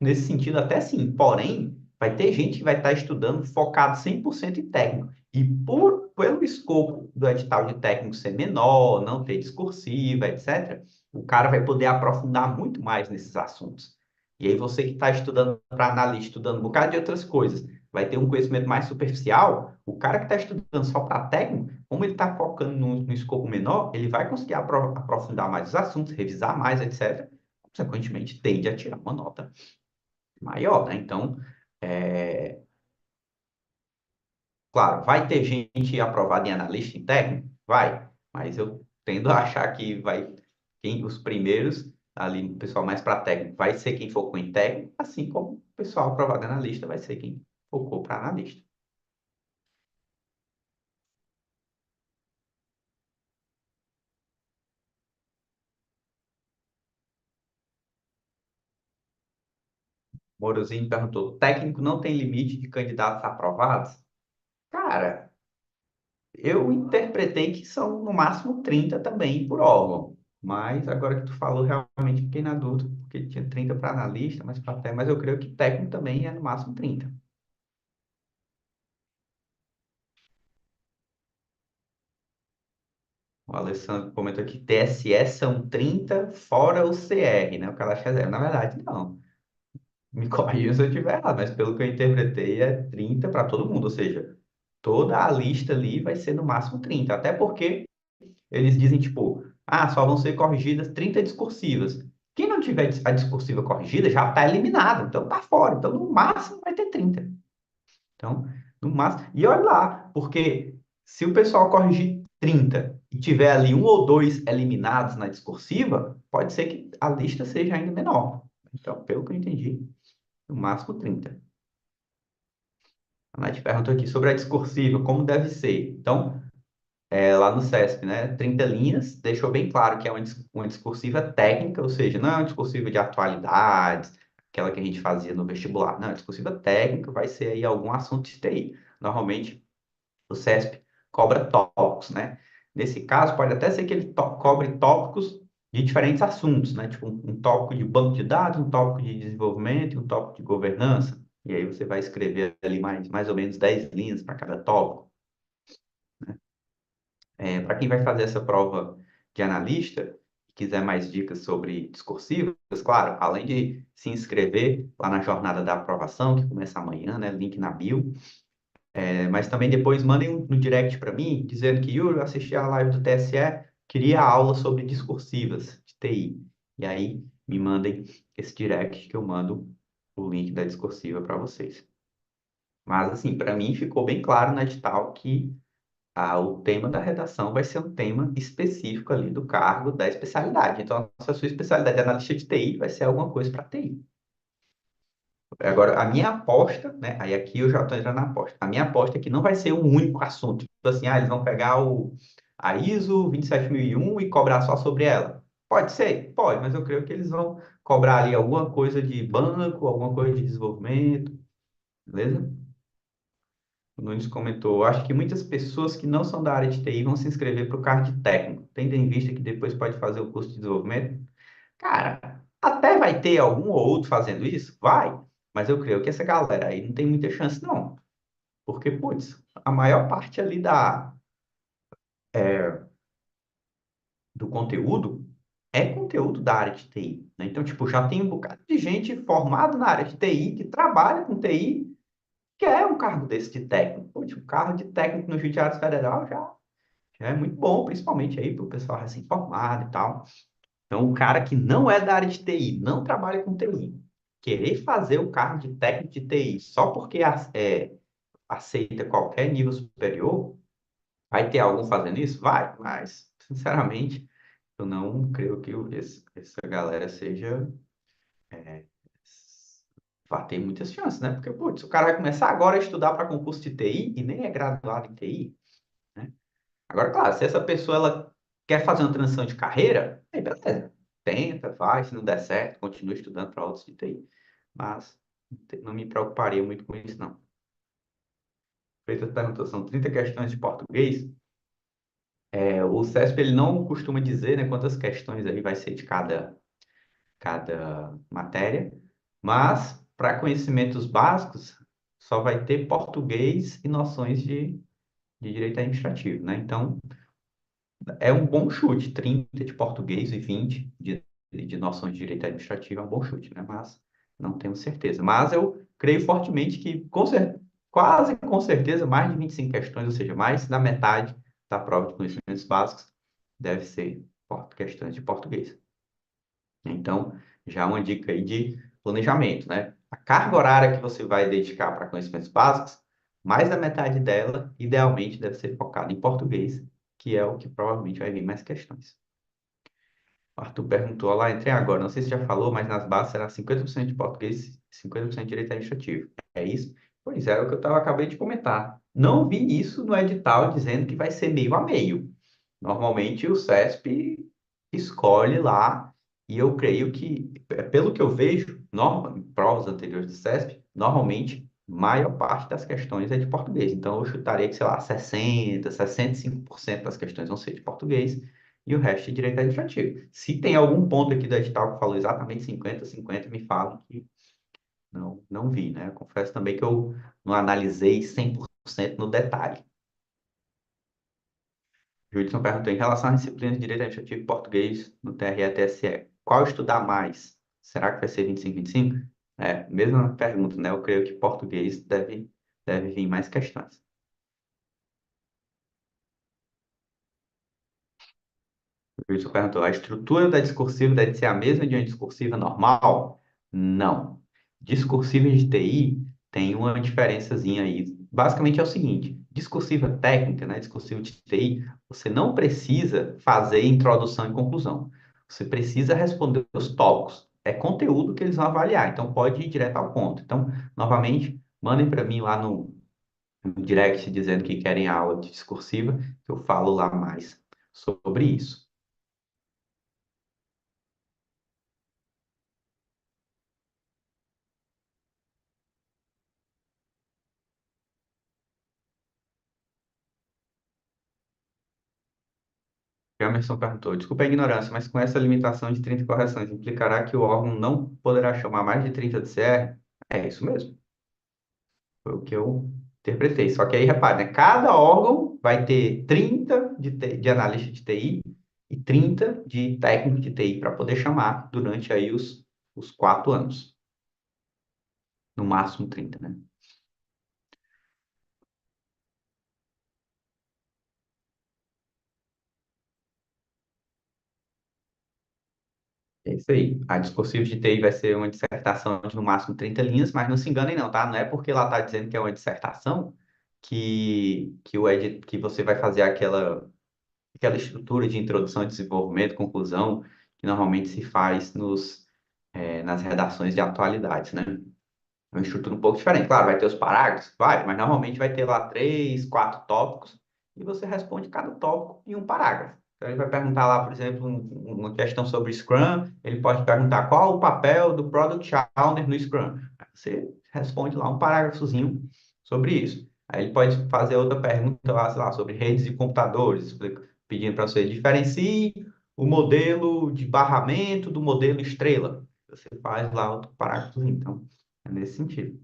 Nesse sentido, até sim. Porém, vai ter gente que vai estar estudando focado 100% em técnico. E pelo escopo do edital de técnico ser menor, não ter discursiva, etc., o cara vai poder aprofundar muito mais nesses assuntos. E aí você que está estudando para analista, estudando um bocado de outras coisas, vai ter um conhecimento mais superficial. O cara que está estudando só para técnico, como ele está focando no escopo menor, ele vai conseguir aprofundar mais os assuntos, revisar mais, etc. Consequentemente, tende a tirar uma nota maior, né? Então, é, claro, vai ter gente aprovada em analista em técnico? Vai, mas eu tendo a achar que os primeiros, ali, o pessoal mais para técnico, vai ser quem focou em técnico, assim como o pessoal aprovado em analista vai ser quem focou para analista. Morozinho perguntou: técnico não tem limite de candidatos aprovados? Cara, eu interpretei que são no máximo 30 também por órgão. Mas agora que tu falou, realmente fiquei na dúvida, porque tinha 30 para analista, mas eu creio que técnico também é no máximo 30. O Alessandro comentou aqui, TSE são 30 fora o CR, né? O cara acha zero. Na verdade, não. Me corrija se eu estiver errado, mas pelo que eu interpretei, é 30 para todo mundo. Ou seja, toda a lista ali vai ser no máximo 30. Até porque eles dizem, tipo, só vão ser corrigidas 30 discursivas. Quem não tiver a discursiva corrigida já está eliminado, então está fora. Então, no máximo, vai ter 30. Então, no máximo. E olha lá, porque se o pessoal corrigir 30 e tiver ali um ou dois eliminados na discursiva, pode ser que a lista seja ainda menor. Então, pelo que eu entendi, no máximo 30. A Nath perguntou aqui sobre a discursiva, como deve ser. Então, lá no CESP, né? 30 linhas, deixou bem claro que é uma discursiva técnica, ou seja, não é uma discursiva de atualidades, aquela que a gente fazia no vestibular. Não, é uma discursiva técnica, vai ser aí algum assunto de TI. Normalmente, o CESP cobra tópicos, né? Nesse caso, pode até ser que ele cobre tópicos de diferentes assuntos, né? Tipo, um tópico de banco de dados, um tópico de desenvolvimento e um tópico de governança. E aí você vai escrever ali mais ou menos 10 linhas para cada tópico. Para quem vai fazer essa prova de analista, e quiser mais dicas sobre discursivas, claro, além de se inscrever lá na jornada da aprovação, que começa amanhã, né? Link na bio. Mas também depois mandem no direct para mim, dizendo que Yuri, eu assisti a live do TSE, queria aula sobre discursivas de TI. E aí me mandem esse direct que eu mando o link da discursiva para vocês. Mas assim, para mim ficou bem claro no edital que o tema da redação vai ser um tema específico ali do cargo da especialidade. Então, se a sua especialidade é analista de TI, vai ser alguma coisa para TI. Agora, a minha aposta, né? Aí aqui eu já estou entrando na aposta. A minha aposta é que não vai ser um único assunto. Tipo assim, eles vão pegar a ISO 27001 e cobrar só sobre ela. Pode ser? Pode, mas eu creio que eles vão cobrar ali alguma coisa de banco, alguma coisa de desenvolvimento, beleza? O Nunes comentou, acho que muitas pessoas que não são da área de TI vão se inscrever para o cargo de técnico, tendo em vista que depois pode fazer o curso de desenvolvimento. Cara, até vai ter algum ou outro fazendo isso? Vai, mas eu creio que essa galera aí não tem muita chance, não. Porque, putz, a maior parte ali do conteúdo é conteúdo da área de TI, né? Então, tipo, já tem um bocado de gente formada na área de TI, que trabalha com TI, que é um cargo desse de técnico. Putz, um cargo de técnico no Judiciário Federal já é muito bom, principalmente aí para o pessoal recém-formado e tal. Então, o cara que não é da área de TI, não trabalha com TI, querer fazer o cargo de técnico de TI só porque aceita qualquer nível superior, vai ter algum fazendo isso? Vai, mas, sinceramente, eu não creio que essa galera seja. Vai ter muitas chances, né? Porque, putz, o cara vai começar agora a estudar para concurso de TI e nem é graduado em TI, né? Agora, claro, se essa pessoa ela quer fazer uma transição de carreira, aí beleza. Tenta, vai, se não der certo, continua estudando para outros de TI. Mas não me preocuparia muito com isso, não. Freitas perguntou, são 30 questões de português. O CESP ele não costuma dizer, né, quantas questões aí vai ser de cada matéria, mas para conhecimentos básicos só vai ter português e noções de direito administrativo, né? Então, é um bom chute, 30 de português e 20 de noções de direito administrativo é um bom chute, né? Mas não tenho certeza. Mas eu creio fortemente que, quase com certeza, mais de 25 questões, ou seja, mais da metade da prova de conhecimentos básicos deve ser questões de português. Então, já uma dica aí de planejamento, né? A carga horária que você vai dedicar para conhecimentos básicos, mais da metade dela, idealmente, deve ser focada em português, que é o que provavelmente vai vir mais questões. O Arthur perguntou lá, entrei agora, não sei se já falou, mas nas bases será 50% de português e 50% de direito administrativo. É isso? Pois é, é o que acabei de comentar. Não vi isso no edital dizendo que vai ser meio a meio. Normalmente o CESP escolhe lá, e eu creio que, pelo que eu vejo, em provas anteriores do CESP, normalmente, maior parte das questões é de português. Então, eu chutaria que, sei lá, 65% das questões vão ser de português, e o resto é direito administrativo. Se tem algum ponto aqui do edital que falou exatamente 50-50, me falam que não vi, né? Confesso também que eu não analisei 100% no detalhe. Judson perguntou, em relação às disciplinas de direito administrativo e português no TRE e TSE, qual estudar mais? Será que vai ser 25-25? Mesma pergunta, né? Eu creio que português deve vir mais questões. O Judson perguntou, a estrutura da discursiva deve ser a mesma de uma discursiva normal? Não. Discursiva de TI tem uma diferençazinha aí. Basicamente é o seguinte, discursiva técnica, né? Discursiva de TI, você não precisa fazer introdução e conclusão. Você precisa responder os tópicos. É conteúdo que eles vão avaliar, então pode ir direto ao ponto. Então, novamente, mandem para mim lá no direct dizendo que querem a aula de discursiva, que eu falo lá mais sobre isso. Emerson perguntou, desculpa a ignorância, mas com essa limitação de 30 correções, implicará que o órgão não poderá chamar mais de 30 de CR? É isso mesmo, foi o que eu interpretei. Só que aí, repare, né? Cada órgão vai ter 30 de analista de TI e 30 de técnico de TI para poder chamar durante aí os 4 anos. No máximo 30, né? É isso aí. A discursiva de TI vai ser uma dissertação de no máximo 30 linhas, mas não se enganem não, tá? Não é porque lá está dizendo que é uma dissertação que você vai fazer aquela estrutura de introdução, desenvolvimento, conclusão, que normalmente se faz nas redações de atualidades, né? É uma estrutura um pouco diferente. Claro, vai ter os parágrafos, vai, mas normalmente vai ter lá 3, 4 tópicos e você responde cada tópico em um parágrafo. Então, ele vai perguntar lá, por exemplo, uma questão sobre Scrum, ele pode perguntar qual o papel do Product Owner no Scrum. Aí você responde lá um parágrafozinho sobre isso. Aí ele pode fazer outra pergunta lá, sei lá, sobre redes e computadores, pedindo para você diferencie o modelo de barramento do modelo estrela. Você faz lá outro parágrafozinho. Então, é nesse sentido.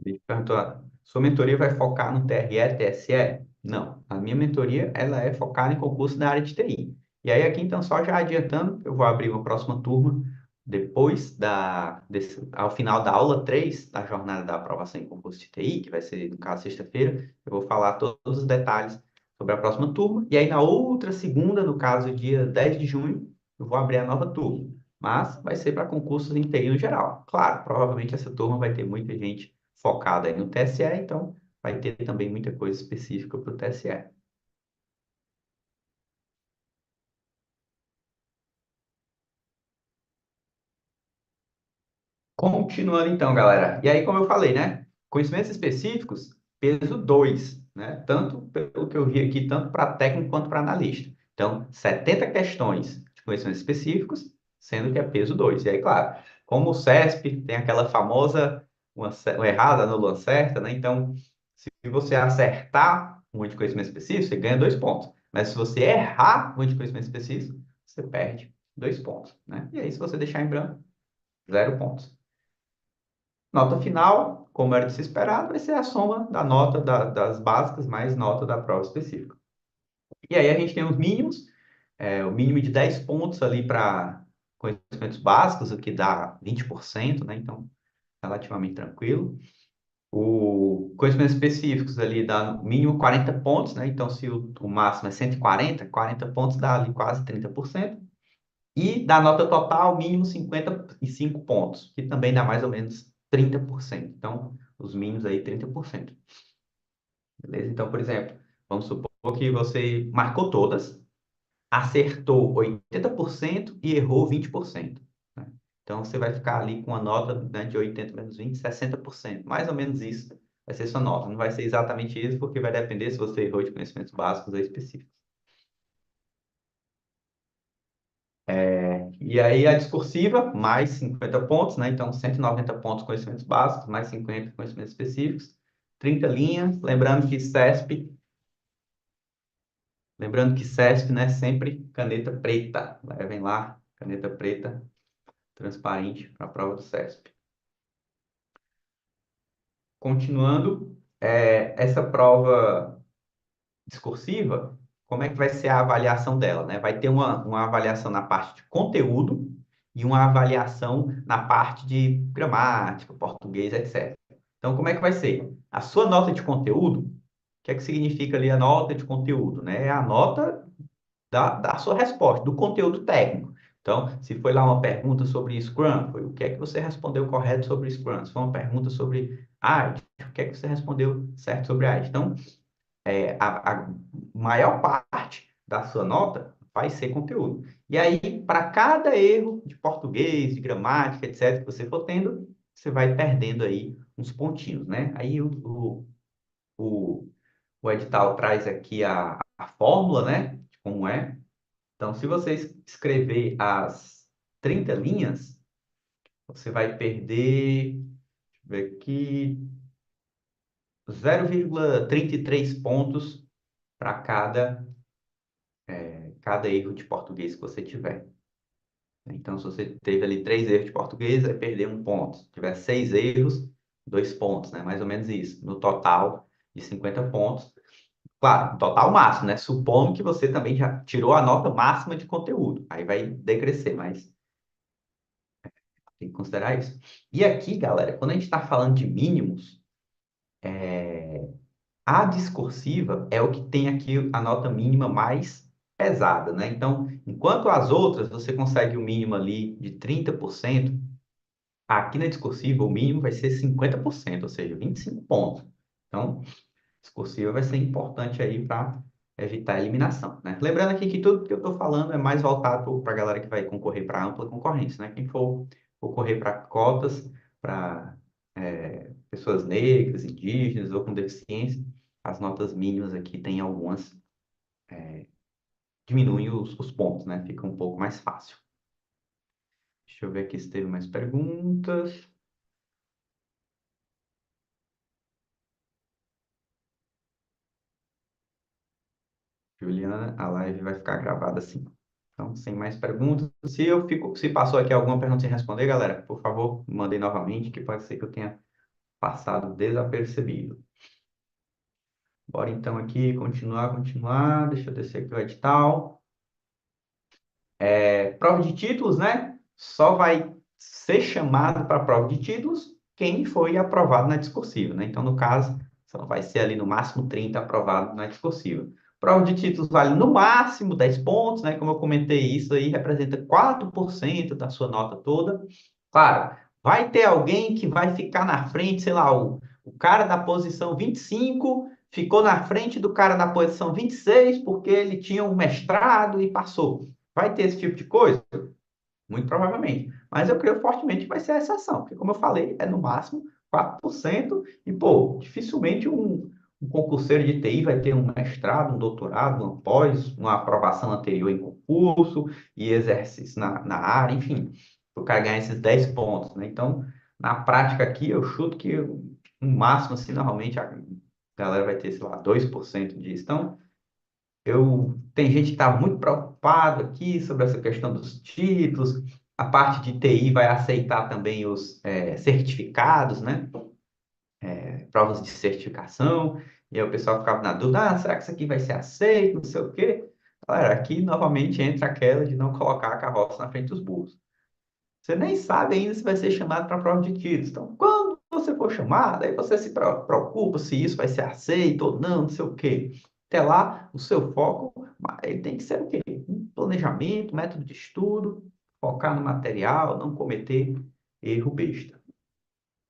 Ele perguntou, sua mentoria vai focar no TRE, TSE? Não, a minha mentoria ela é focada em concurso da área de TI. E aí aqui então só já adiantando, eu vou abrir uma próxima turma depois ao final da aula 3 da jornada da aprovação em concurso de TI, que vai ser no caso sexta-feira, eu vou falar todos os detalhes sobre a próxima turma. E aí na outra segunda, no caso dia 10 de junho, eu vou abrir a nova turma. Mas vai ser para concursos em TI no geral. Claro, provavelmente essa turma vai ter muita gente focada aí no TSE, então vai ter também muita coisa específica para o TSE. Continuando então, galera. E aí, como eu falei, né? Conhecimentos específicos, peso 2, né? Tanto pelo que eu vi aqui, tanto para técnico quanto para analista. Então, 70 questões de conhecimentos específicos, sendo que é peso 2. E aí, claro, como o CESP tem aquela famosa uma errada anula uma certa, né? Então, se você acertar um de conhecimento específico, você ganha 2 pontos. Mas se você errar um de conhecimento específico, você perde 2 pontos, né? E aí, se você deixar em branco, 0 pontos. Nota final, como era de se esperar, vai ser a soma da nota das básicas mais nota da prova específica. E aí a gente tem os mínimos, o mínimo de 10 pontos ali para conhecimentos básicos, o que dá 20%, né? Então, relativamente tranquilo. O conhecimentos específicos ali dá no mínimo 40 pontos, né? Então, se o máximo é 140, 40 pontos dá ali quase 30%. E da nota total, mínimo 55 pontos, que também dá mais ou menos 30%. Então, os mínimos aí, 30%. Beleza? Então, por exemplo, vamos supor que você marcou todas, acertou 80% e errou 20%, né? Então, você vai ficar ali com uma nota, né, de 80 menos 20, 60%. Mais ou menos isso vai ser sua nota. Não vai ser exatamente isso, porque vai depender se você errou de conhecimentos básicos ou específicos. E aí a discursiva, mais 50 pontos, né? Então, 190 pontos conhecimentos básicos, mais 50 conhecimentos específicos, 30 linhas. Lembrando que CESP, né? Sempre caneta preta. Levem lá, caneta preta, transparente, para a prova do CESP. Continuando, essa prova discursiva, como é que vai ser a avaliação dela, né? Vai ter uma avaliação na parte de conteúdo e uma avaliação na parte de gramática, português, etc. Então, como é que vai ser? A sua nota de conteúdo, o que é que significa ali a nota de conteúdo, né? É a nota da sua resposta, do conteúdo técnico. Então, se foi lá uma pergunta sobre Scrum, foi o que é que você respondeu correto sobre Scrum? Se foi uma pergunta sobre arte, o que é que você respondeu certo sobre arte? Então, a maior parte da sua nota vai ser conteúdo. E aí, para cada erro de português, de gramática, etc., que você for tendo, você vai perdendo aí uns pontinhos, né? Aí o, o edital traz aqui a fórmula, né? De como é. Então, se você escrever as 30 linhas, você vai perder, deixa eu ver aqui, 0,33 pontos para cada erro de português que você tiver. Então, se você teve ali 3 erros de português, vai perder 1 ponto. Se tiver 6 erros, 2 pontos, né? Mais ou menos isso. No total de 50 pontos. Claro, no total máximo, né? Supondo que você também já tirou a nota máxima de conteúdo. Aí vai decrescer, mas tem que considerar isso. E aqui, galera, quando a gente está falando de mínimos, a discursiva é o que tem aqui a nota mínima mais pesada, né? Então, enquanto as outras você consegue o mínimo ali de 30%, aqui na discursiva o mínimo vai ser 50%, ou seja, 25 pontos. Então, discursiva vai ser importante aí para evitar a eliminação, né? Lembrando aqui que tudo que eu estou falando é mais voltado para a galera que vai concorrer para ampla concorrência, né? Quem for concorrer para cotas, para pessoas negras, indígenas ou com deficiência, as notas mínimas aqui tem algumas, diminuem os pontos, né? Fica um pouco mais fácil. Deixa eu ver aqui se teve mais perguntas. Juliana, a live vai ficar gravada assim. Então, sem mais perguntas. Se passou aqui alguma pergunta sem responder, galera, por favor, mandem novamente, que pode ser que eu tenha passado desapercebido. Bora então aqui, continuar. Deixa eu descer aqui o edital. Prova de títulos, né? Só vai ser chamado para a prova de títulos quem foi aprovado na discursiva, né? Então, no caso, só vai ser ali no máximo 30 aprovado na discursiva. Prova de títulos vale no máximo 10 pontos, né? Como eu comentei, isso aí representa 4% da sua nota toda. Claro, vai ter alguém que vai ficar na frente, sei lá, o cara da posição 25 ficou na frente do cara da posição 26 porque ele tinha um mestrado e passou. Vai ter esse tipo de coisa? Muito provavelmente. Mas eu creio fortemente que vai ser a exceção, porque, como eu falei, é no máximo 4%, e, pô, dificilmente um concurseiro de TI vai ter um mestrado, um doutorado, um pós, uma aprovação anterior em concurso e exercício na área, enfim, o cara ganhar esses 10 pontos, né? Então, na prática aqui, eu chuto que no máximo, assim, normalmente a galera vai ter, sei lá, 2% disso. Então, tem gente que está muito preocupado aqui sobre essa questão dos títulos. A parte de TI vai aceitar também os certificados, né? Provas de certificação. E aí o pessoal ficava na dúvida, será que isso aqui vai ser aceito? Não sei o quê. Galera, aqui novamente entra aquela de não colocar a carroça na frente dos burros. Você nem sabe ainda se vai ser chamado para a prova de títulos. Então, quando você for chamado, aí você se preocupa se isso vai ser aceito ou não, não sei o quê. Até lá, o seu foco, ele tem que ser o quê? Um planejamento, método de estudo, focar no material, não cometer erro besta.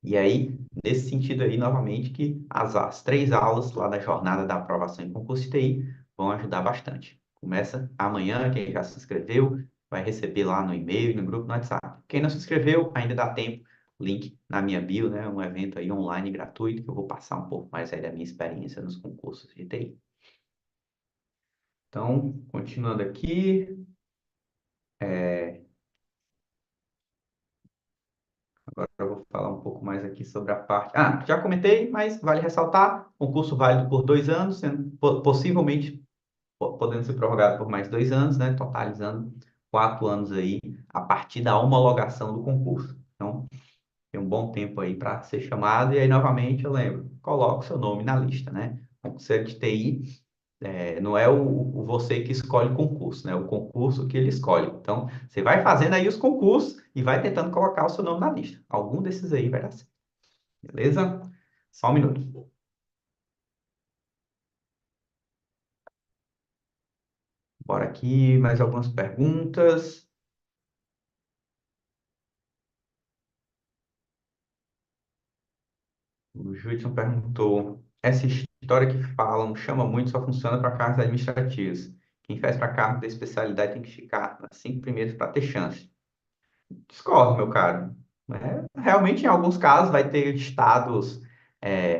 E aí, nesse sentido aí, novamente, que as 3 aulas lá da jornada da aprovação em concurso de TI vão ajudar bastante. Começa amanhã, quem já se inscreveu, vai receber lá no e-mail e no grupo no WhatsApp. Quem não se inscreveu, ainda dá tempo, link na minha bio, né? Um evento aí online gratuito, que eu vou passar um pouco mais aí da minha experiência nos concursos de TI. Então, continuando aqui, agora eu vou falar um pouco mais aqui sobre a parte. Ah, já comentei, mas vale ressaltar: concurso válido por 2 anos, sendo possivelmente podendo ser prorrogado por mais 2 anos, né? Totalizando 4 anos aí a partir da homologação do concurso. Então, tem um bom tempo aí para ser chamado. E aí, novamente, eu lembro: coloque seu nome na lista, né? Concurseiro de TI. Não é o você que escolhe o concurso, né? O concurso que ele escolhe. Então, você vai fazendo aí os concursos e vai tentando colocar o seu nome na lista. Algum desses aí vai dar certo. Beleza? Só um minuto. Bora aqui, mais algumas perguntas. O Júlio perguntou: essa história que falam chama muito, só funciona para cargos administrativos. Quem faz para cargo da especialidade tem que ficar nas 5 primeiras para ter chance. Discordo, meu caro. Realmente, em alguns casos, vai ter estados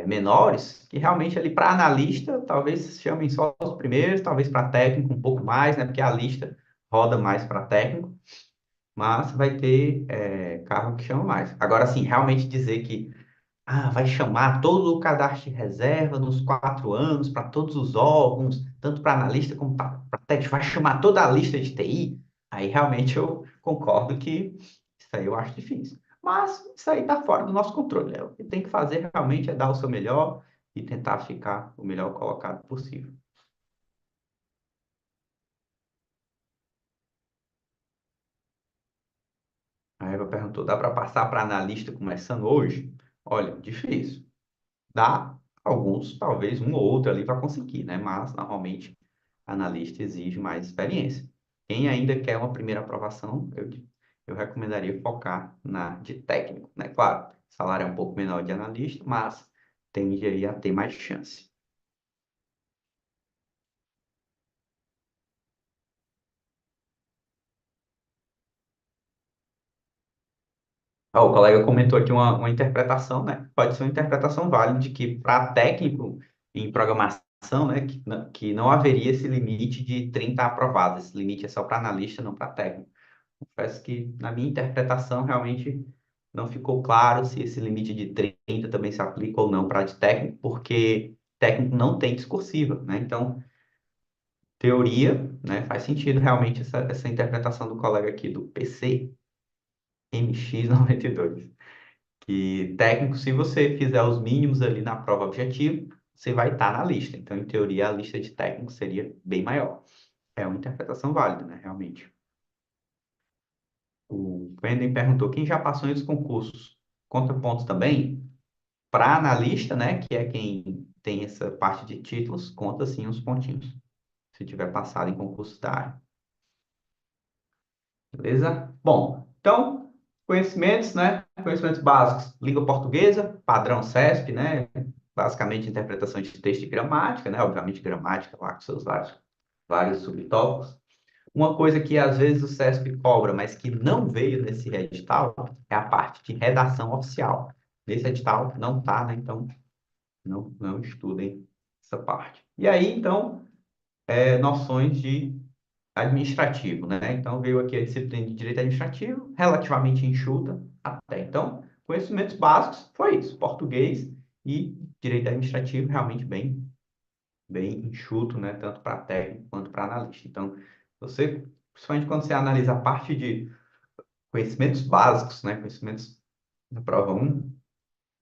menores que realmente ali para analista, talvez chamem só os primeiros, talvez para técnico um pouco mais, né? Porque a lista roda mais para técnico, mas vai ter cargo que chama mais. Agora, sim, realmente dizer que vai chamar todo o cadastro de reserva nos 4 anos para todos os órgãos, tanto para analista como para técnico, vai chamar toda a lista de TI. Aí realmente eu concordo que isso aí eu acho difícil. Mas isso aí está fora do nosso controle, né? O que tem que fazer realmente é dar o seu melhor e tentar ficar o melhor colocado possível. A Eva perguntou: dá para passar para analista começando hoje? Olha, difícil. Dá alguns, talvez um ou outro ali para conseguir, né? Mas normalmente analista exige mais experiência. Quem ainda quer uma primeira aprovação, eu recomendaria focar na de técnico, né? Claro, o salário é um pouco menor de analista, mas tende aí a ter mais chance. O colega comentou aqui uma interpretação, né? Pode ser uma interpretação válida de que para técnico em programação, né, que não haveria esse limite de 30 aprovados. Esse limite é só para analista, não para técnico. Confesso que na minha interpretação realmente não ficou claro se esse limite de 30 também se aplica ou não para de técnico, porque técnico não tem discursiva, né? Então, teoria, né, faz sentido realmente essa interpretação do colega aqui do PC MX92. Que técnico, se você fizer os mínimos ali na prova objetivo, você vai estar na lista. Então, em teoria, a lista de técnicos seria bem maior. É uma interpretação válida, né? Realmente. O Wendel perguntou: quem já passou em outros concursos conta pontos também? Para analista, né? Que é quem tem essa parte de títulos, conta sim uns pontinhos. Se tiver passado em concurso da área. Beleza? Bom, então, conhecimentos, né? Conhecimentos básicos, língua portuguesa, padrão CESP, né? Basicamente, interpretação de texto e gramática, né? Obviamente, gramática lá com seus vários subtópicos. Uma coisa que às vezes o CESP cobra, mas que não veio nesse edital, é a parte de redação oficial. Nesse edital não está, né? Então, não estudem essa parte. E aí, então, noções de administrativo, né? Então, veio aqui a disciplina de direito administrativo, relativamente enxuta até então. Conhecimentos básicos foi isso, português e direito administrativo realmente bem enxuto, né? Tanto para técnico quanto para analista. Então, você, principalmente quando você analisa a parte de conhecimentos básicos, né? Conhecimentos da prova um,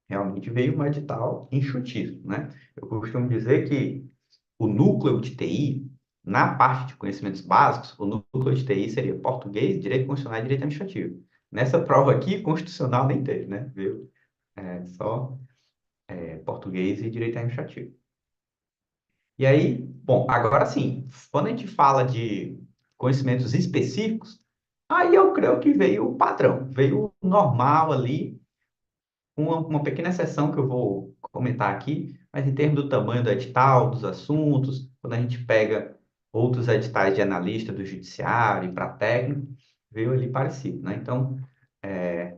realmente veio um edital enxutíssimo, né? Eu costumo dizer que o núcleo de TI, na parte de conhecimentos básicos, o núcleo de TI seria português, direito constitucional e direito administrativo. Nessa prova aqui, constitucional nem teve, né? Viu? Só português e direito administrativo. E aí, bom, agora sim, quando a gente fala de conhecimentos específicos, aí eu creio que veio o padrão, veio o normal ali, uma pequena exceção que eu vou comentar aqui, mas em termos do tamanho do edital, dos assuntos, quando a gente pega outros editais de analista do judiciário e para técnico, veio ali parecido, né? Então,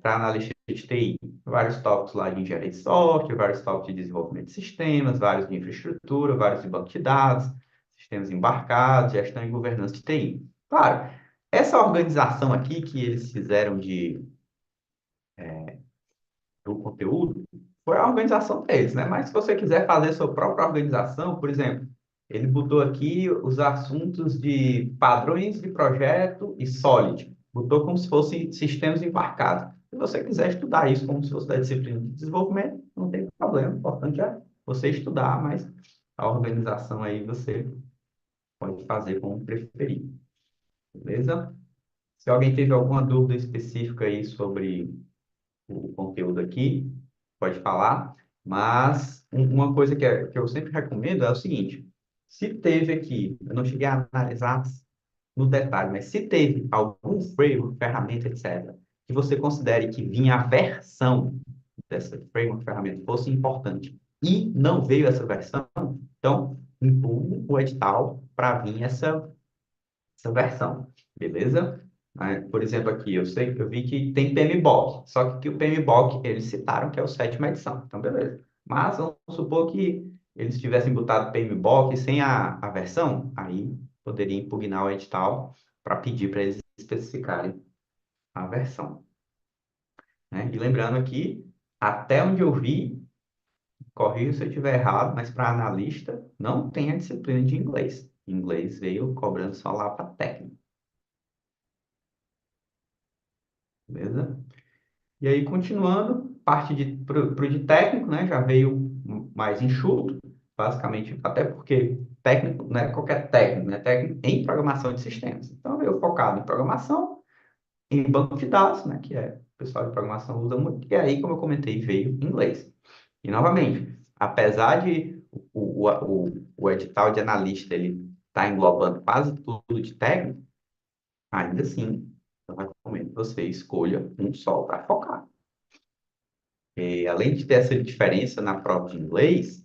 para analista de TI, vários tópicos lá de engenharia de software, vários tópicos de desenvolvimento de sistemas, vários de infraestrutura, vários de banco de dados, sistemas embarcados, gestão e governança de TI. Claro, essa organização aqui que eles fizeram do conteúdo foi a organização deles, né? Mas se você quiser fazer sua própria organização, por exemplo, ele botou aqui os assuntos de padrões de projeto e Solid. Botou como se fossem sistemas embarcados. Se você quiser estudar isso como se fosse da disciplina de desenvolvimento, não tem problema. O importante é você estudar, mas a organização aí você pode fazer como preferir. Beleza? Se alguém teve alguma dúvida específica aí sobre o conteúdo aqui, pode falar, mas uma coisa que eu sempre recomendo é o seguinte: se teve aqui, eu não cheguei a analisar no detalhe, mas se teve algum framework, ferramenta, etc., que você considere que vinha a versão dessa framework, ferramenta, fosse importante e não veio essa versão, então empurre o edital para vir essa versão, beleza? Por exemplo, aqui, eu vi que tem PMBOK, só que o PMBOK, eles citaram que é o sétima edição, então beleza. Mas vamos supor que eles tivessem botado PMBOK sem a versão, aí poderia impugnar o edital para pedir para eles especificarem a versão, né? E lembrando aqui, até onde eu vi, corrija se eu estiver errado, mas para analista não tem a disciplina de inglês. Inglês veio cobrando só lá para técnico, beleza? E aí, continuando, parte pro de técnico, né? Já veio mais enxuto, basicamente, até porque técnico não é qualquer técnico, né? Técnico em programação de sistemas. Então, veio focado em programação, em banco de dados, né? Que o pessoal de programação usa muito. E aí, como eu comentei, veio em inglês. E, novamente, apesar de o edital de analista ele tá englobando quase tudo de técnico, ainda assim, eu recomendo que você escolha um só para focar. E, além de ter essa diferença na prova de inglês,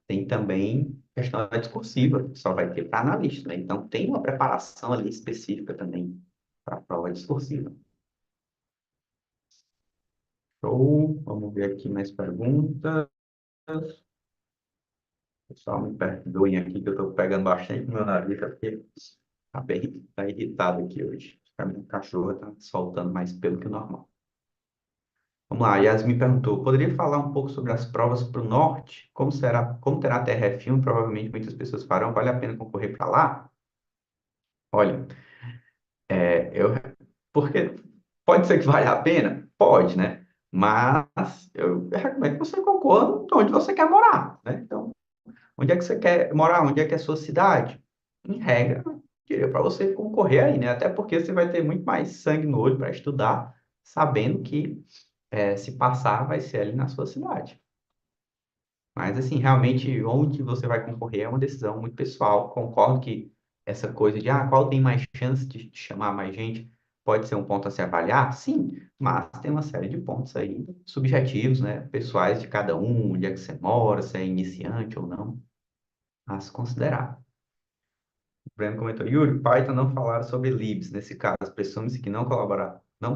tem também questão da discursiva, que só vai ter para analista, né? Então, tem uma preparação ali específica também para a prova discursiva. Show. Vamos ver aqui mais perguntas. Pessoal, me perdoem aqui que eu estou pegando bastante no meu nariz, porque tá bem, tá irritado aqui hoje. A minha cachorra está soltando mais pelo que o normal. Vamos lá, Yasmin perguntou, poderia falar um pouco sobre as provas para o norte? Como será, como terá TRF1? Provavelmente muitas pessoas farão. Vale a pena concorrer para lá? Olha, eu, porque pode ser que valha a pena? Pode, né? Mas eu recomendo que você concorra onde você quer morar, né? Então, onde é que você quer morar? Onde é que é a sua cidade? Em regra, eu diria para você concorrer aí, né? Até porque você vai ter muito mais sangue no olho para estudar, sabendo que se passar vai ser ali na sua cidade. Mas, assim, realmente, onde você vai concorrer é uma decisão muito pessoal. Concordo que essa coisa de, qual tem mais chance de chamar mais gente, pode ser um ponto a se avaliar, sim, mas tem uma série de pontos aí subjetivos, né? Pessoais de cada um, onde é que você mora, se é iniciante ou não, a se considerar. O Breno comentou, Yuri, Python não falaram sobre libs. Nesse caso, presume-se que não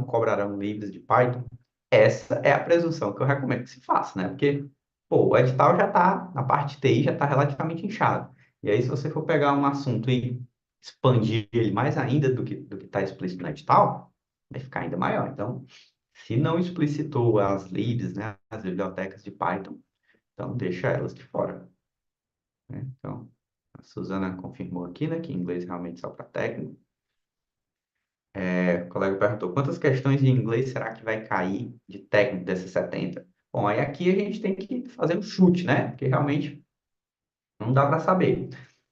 cobrarão libs de Python. Essa é a presunção que eu recomendo que se faça, né? Porque, pô, o edital já está, na parte TI, já está relativamente inchado. E aí, se você for pegar um assunto e expandir ele mais ainda do que está explícito no edital, vai ficar ainda maior. Então, se não explicitou as libs, né, as bibliotecas de Python, então deixa elas de fora, né? Então, a Suzana confirmou aqui, né, que inglês realmente só para técnico. O colega perguntou, quantas questões de inglês será que vai cair de técnico desses 70? Bom, aí aqui a gente tem que fazer um chute, né? Porque realmente não dá para saber.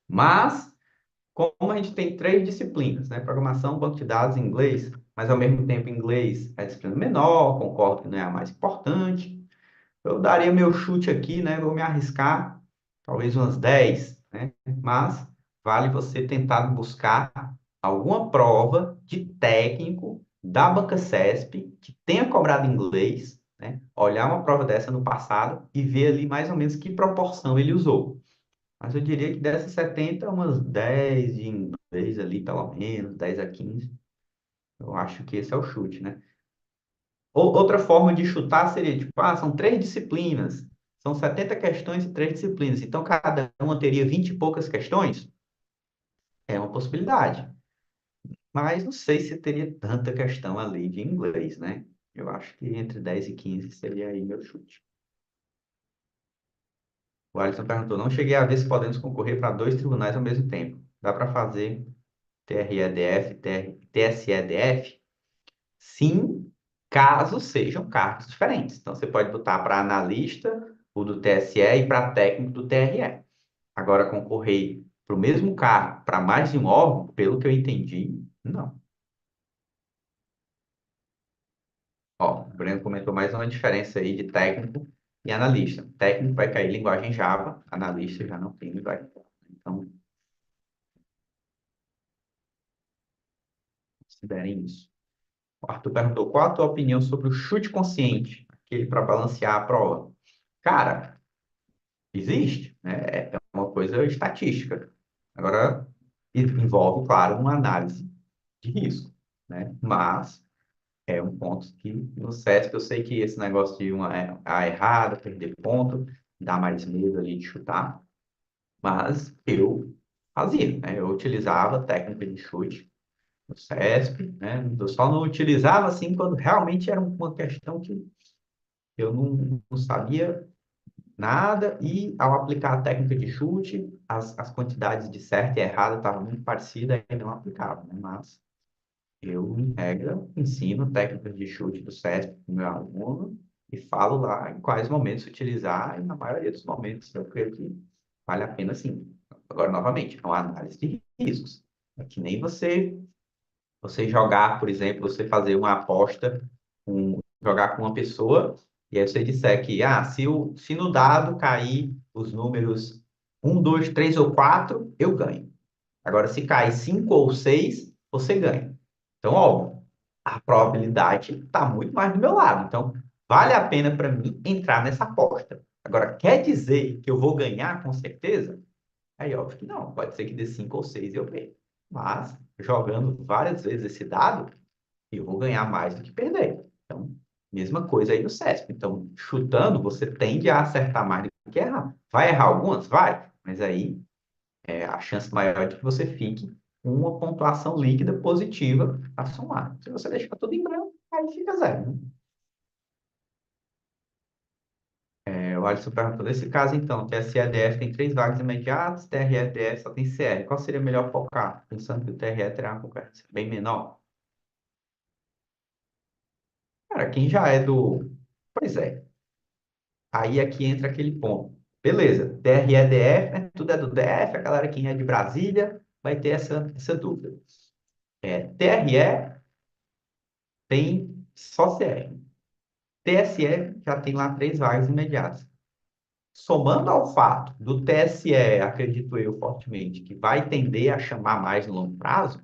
Mas, como a gente tem três disciplinas, né? Programação, banco de dados e inglês, mas ao mesmo tempo inglês é a disciplina menor, concordo que não é a mais importante. Eu daria meu chute aqui, né? Vou me arriscar, talvez umas 10, né? Mas vale você tentar buscar alguma prova de técnico da Banca CESP que tenha cobrado inglês, né? Olhar uma prova dessa no passado e ver ali mais ou menos que proporção ele usou. Mas eu diria que dessas 70, umas 10 de inglês ali, pelo menos, 10 a 15. Eu acho que esse é o chute, né? Outra forma de chutar seria, tipo, são três disciplinas, são 70 questões e três disciplinas, então cada uma teria 20 e poucas questões? É uma possibilidade, mas não sei se teria tanta questão ali de inglês, né? Eu acho que entre 10 e 15 seria aí meu chute. O Alisson perguntou, não cheguei a ver se podemos concorrer para dois tribunais ao mesmo tempo. Dá para fazer TREDF, TSEDF? Sim, caso sejam cargos diferentes. Então, você pode botar para analista o do TSE e para técnico do TRE. Agora, concorrer para o mesmo cargo, para mais de um órgão, pelo que eu entendi, não. Ó, o Breno comentou mais uma diferença aí de técnico e analista. Técnico vai cair linguagem Java, analista já não tem linguagem Java. Então, considerem isso. O Arthur perguntou, qual a tua opinião sobre o chute consciente, aquele para balancear a prova? Cara, existe, né? É uma coisa estatística. Agora, envolve, claro, uma análise de risco, né? Mas é um ponto que no CESP eu sei que esse negócio de uma a errada, perder ponto, dá mais medo ali de chutar, mas eu fazia, né? Eu utilizava a técnica de chute no CESP, né? Eu só não utilizava assim quando realmente era uma questão que eu não sabia nada, e ao aplicar a técnica de chute, as quantidades de certo e errado estavam muito parecidas e não aplicava, né? Mas eu, em regra, ensino técnicas de chute do CESP para o meu aluno e falo lá em quais momentos utilizar, e na maioria dos momentos eu creio que vale a pena sim. Agora, novamente, é uma análise de riscos. É que nem você jogar, por exemplo, você fazer uma aposta, jogar com uma pessoa, e aí você disser que, se no dado cair os números um, 2, 3 ou 4, eu ganho. Agora, se cair 5 ou 6, você ganha. Então, óbvio, a probabilidade está muito mais do meu lado. Então, vale a pena para mim entrar nessa aposta. Agora, quer dizer que eu vou ganhar com certeza? Aí, óbvio que não. Pode ser que dê 5 ou 6 eu ganhe. Mas, jogando várias vezes esse dado, eu vou ganhar mais do que perder. Então, Mesma coisa aí no CESP. Então, chutando, você tende a acertar mais do que errar. Vai errar algumas? Vai. Mas aí a chance maior de que você fique com uma pontuação líquida positiva a somar. Se você deixar tudo em branco, aí fica zero, né? O Alisson perguntou, nesse caso, então, TSE-DF tem 3 vagas imediatas, TRE-DF só tem CR. Qual seria melhor focar? Pensando que o TRE terá uma concorrência bem menor. Cara, quem já é do... Pois é, aí aqui entra aquele ponto. Beleza, TRE-DF, né? Tudo é do DF, a galera que é de Brasília vai ter essa dúvida. TRE tem só CR. TSE já tem lá 3 vagas imediatas. Somando ao fato do TSE, acredito eu fortemente, que vai tender a chamar mais no longo prazo,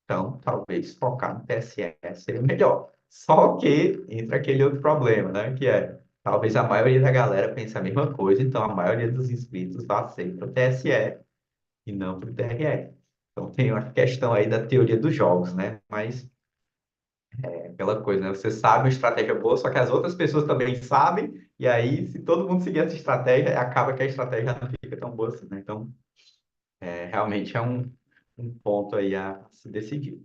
então talvez focar no TSE seria melhor. Só que entra aquele outro problema, né? Que é, talvez a maioria da galera pense a mesma coisa, então a maioria dos inscritos vai ser para o TSE e não para o TRE. Então tem uma questão aí da teoria dos jogos, né? Mas aquela coisa, né? Você sabe uma estratégia boa, só que as outras pessoas também sabem, e aí, se todo mundo seguir essa estratégia, acaba que a estratégia não fica tão boa assim, né? Então, realmente é um ponto aí a se decidir.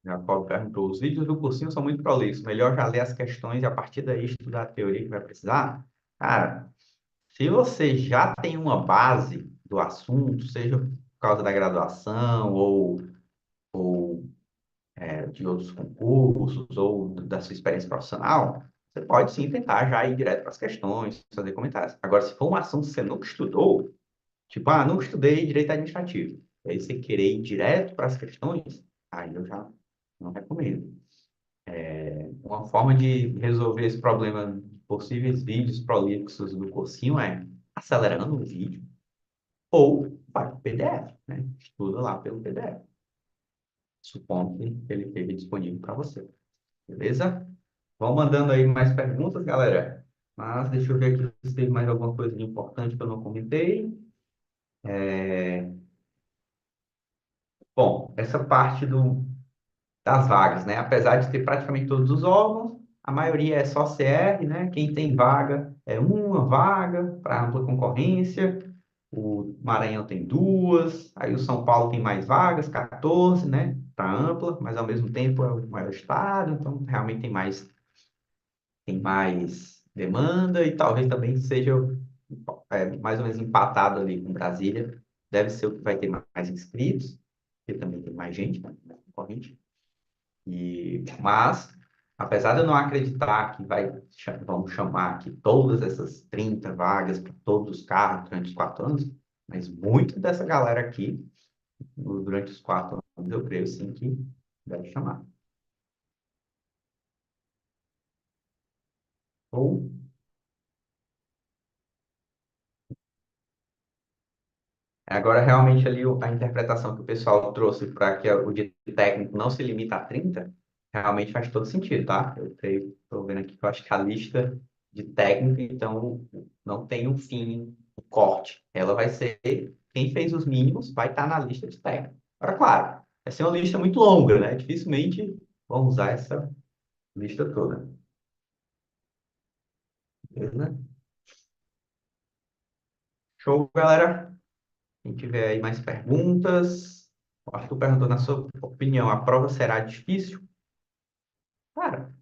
Jacob perguntou: os vídeos do cursinho são muito prolixos, melhor já ler as questões e a partir daí estudar a teoria que vai precisar? Cara, se você já tem uma base do assunto, seja por causa da graduação ou de outros concursos ou da sua experiência profissional, você pode sim tentar já ir direto para as questões, fazer comentários. Agora, se for um assunto que você nunca estudou, tipo, nunca estudei direito administrativo, e aí você querer ir direto para as questões, aí eu já não recomendo. Uma forma de resolver esse problema de possíveis vídeos prolixos do cursinho é acelerando o vídeo ou vai para o PDF, né? Estuda lá pelo PDF, supondo que ele esteja disponível para você. Beleza? Vão mandando aí mais perguntas, galera. Mas deixa eu ver aqui se teve mais alguma coisa de importante que eu não comentei. Bom, essa parte das vagas, né? Apesar de ter praticamente todos os órgãos, a maioria é só CR, né? Quem tem vaga é uma vaga para ampla concorrência. O Maranhão tem duas, aí o São Paulo tem mais vagas, 14, né? Para ampla, mas ao mesmo tempo é o maior estado, então realmente tem mais demanda e talvez também seja mais ou menos empatado ali com Brasília. Deve ser o que vai ter mais inscritos, porque também tem mais gente, né, mais concorrente. Mas, apesar de eu não acreditar que vamos chamar aqui todas essas 30 vagas para todos os carros durante os 4 anos, mas muito dessa galera aqui, durante os 4 anos, eu creio sim que deve chamar. Ou Agora, realmente, ali a interpretação que o pessoal trouxe para que o de técnico não se limita a 30 realmente faz todo sentido, tá? Eu estou vendo aqui que eu acho que a lista de técnico, então, não tem um fim, um corte. Ela vai ser, quem fez os mínimos vai estar na lista de técnico. Agora, claro, vai ser uma lista muito longa, né? Dificilmente vão usar essa lista toda. Beleza? Show, galera. Quem tiver aí mais perguntas, o Arthur perguntou, na sua opinião, a prova será difícil? Cara,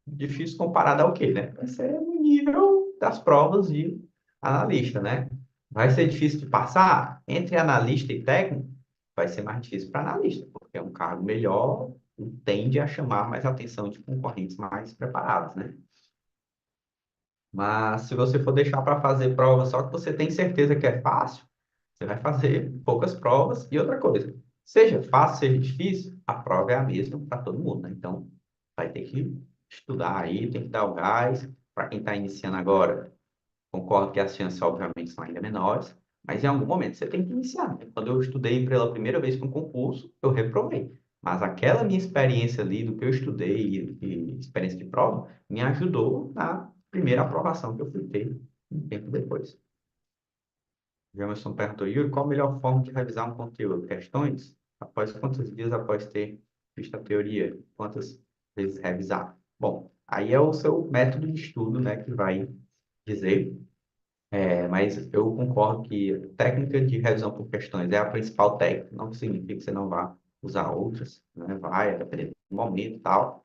difícil comparado ao quê, né? Vai ser no nível das provas de analista, né? Vai ser difícil de passar? Entre analista e técnico, vai ser mais difícil para analista, porque é um cargo melhor e tende a chamar mais atenção de concorrentes mais preparados, né? Mas se você for deixar para fazer prova só que você tem certeza que é fácil, você vai fazer poucas provas. E outra coisa, seja fácil, seja difícil, a prova é a mesma para todo mundo, né? Então, vai ter que estudar aí, tem que dar o gás. Para quem está iniciando agora, concordo que as chances, obviamente, são ainda menores, mas em algum momento você tem que iniciar, né? Quando eu estudei pela primeira vez para um concurso, eu reprovei. Mas aquela minha experiência ali, do que eu estudei e experiência de prova, me ajudou na primeira aprovação que eu fui ter um tempo depois. Jamerson perguntou, Yuri, qual a melhor forma de revisar um conteúdo? Questões? Após quantos dias após ter visto a teoria? Quantas vezes revisar? Bom, aí é o seu método de estudo, né, que vai dizer. Mas eu concordo que técnica de revisão por questões é a principal técnica. Não significa que você não vá usar outras, né? Vai, dependendo do momento e tal.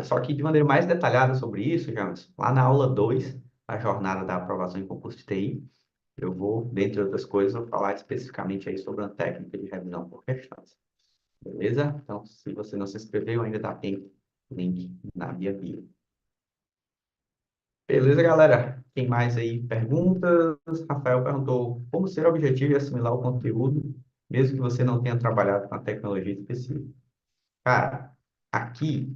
Só que de maneira mais detalhada sobre isso, James, lá na aula 2 a jornada da aprovação em concurso de TI, eu vou, dentre outras coisas, vou falar especificamente aí sobre a técnica de revisão por questões. Beleza? Então, se você não se inscreveu, ainda tá tem link na minha bio. Beleza, galera? Quem mais aí? Perguntas? Rafael perguntou como ser objetivo e assimilar o conteúdo, mesmo que você não tenha trabalhado com a tecnologia específica. Cara, aqui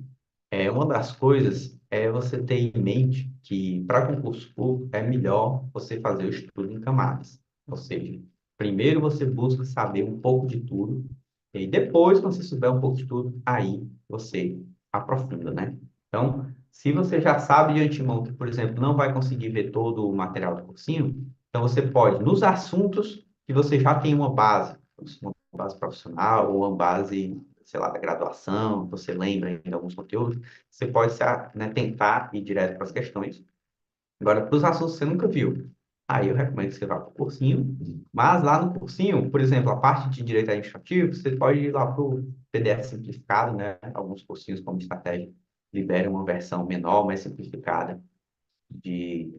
uma das coisas é você ter em mente que para concurso público é melhor você fazer o estudo em camadas. Ou seja, primeiro você busca saber um pouco de tudo, e aí depois, quando você souber um pouco de tudo, aí você aprofunda, né? Então, se você já sabe de antemão que, por exemplo, não vai conseguir ver todo o material do cursinho, então você pode, nos assuntos que você já tem uma base profissional ou uma base, sei lá, da graduação, você lembra ainda alguns conteúdos, você pode, né, tentar ir direto para as questões. Agora, para os assuntos que você nunca viu, aí eu recomendo que você vá para o cursinho. Mas lá no cursinho, por exemplo, a parte de direito administrativo, você pode ir lá para o PDF simplificado, né? Alguns cursinhos, como estratégia, liberam uma versão menor, mais simplificada de,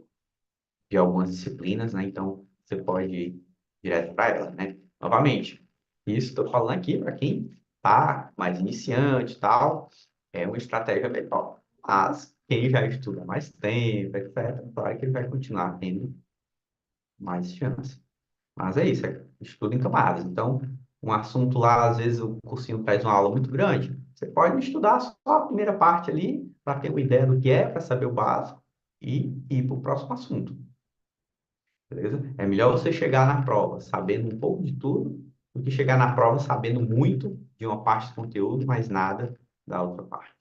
de algumas disciplinas, né? Então, você pode ir direto para ela, né? Novamente, isso estou falando aqui para quem está mais iniciante e tal, é uma estratégia melhor. Mas quem já estuda há mais tempo, etc., claro que ele vai continuar tendo mais chance. Mas é isso, estudo em camadas. Então, um assunto lá, às vezes o cursinho traz uma aula muito grande, você pode estudar só a primeira parte ali, para ter uma ideia do que é, para saber o básico, e ir para o próximo assunto, beleza? É melhor você chegar na prova sabendo um pouco de tudo, do que chegar na prova sabendo muito de uma parte do conteúdo, mas nada da outra parte.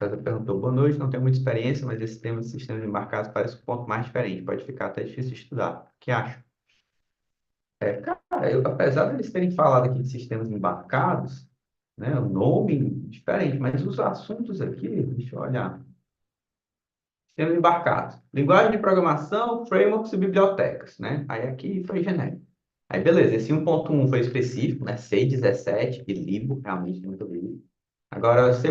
César perguntou, boa noite, não tenho muita experiência, mas esse tema de sistemas embarcados parece um ponto mais diferente, pode ficar até difícil de estudar. O que acha? Cara, apesar de eles terem falado aqui de sistemas embarcados, né, o nome diferente, mas os assuntos aqui, deixa eu olhar. Sistemas embarcados. Linguagem de programação, frameworks e bibliotecas, né? Aí aqui foi genérico. Aí beleza, esse 1.1 foi específico, né? C17 e Libo, realmente muito libo. Agora C++,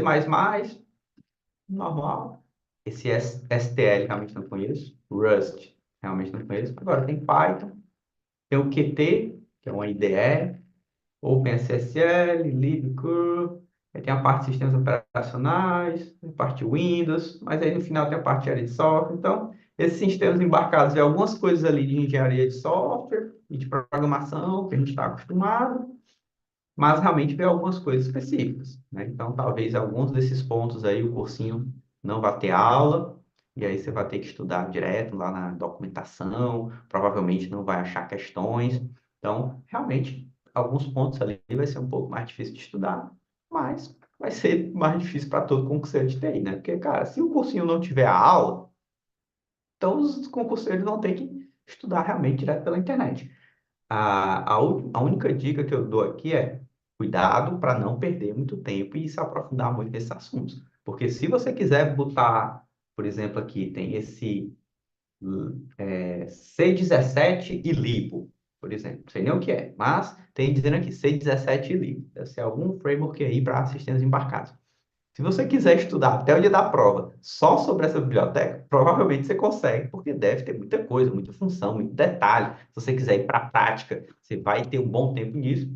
normal. Esse STL realmente não conheço. Rust, realmente não conheço. Agora tem Python, tem o Qt, que é uma IDE, OpenSSL, libcurl, aí tem a parte de sistemas operacionais, a parte Windows, mas aí no final tem a parte de área de software. Então, esses sistemas embarcados em algumas coisas ali de engenharia de software e de programação que a gente está acostumado, mas realmente vê algumas coisas específicas, né? Então, talvez alguns desses pontos aí o cursinho não vá ter aula, e aí você vai ter que estudar direto lá na documentação, provavelmente não vai achar questões. Então, realmente, alguns pontos ali vai ser um pouco mais difícil de estudar, mas vai ser mais difícil para todo concurseiro de TI, né? Porque, cara, se o cursinho não tiver a aula, então os concurseiros vão ter que estudar realmente direto pela internet. A única dica que eu dou aqui é cuidado para não perder muito tempo e se aprofundar muito nesses assuntos. Porque se você quiser botar, por exemplo, aqui tem esse C17 e LIBO, por exemplo. Não sei nem o que é, mas tem dizendo aqui C17 e LIBO. Deve ser algum framework aí para sistemas embarcados. Se você quiser estudar até o dia da prova só sobre essa biblioteca, provavelmente você consegue, porque deve ter muita coisa, muita função, muito detalhe. Se você quiser ir para a prática, você vai ter um bom tempo nisso,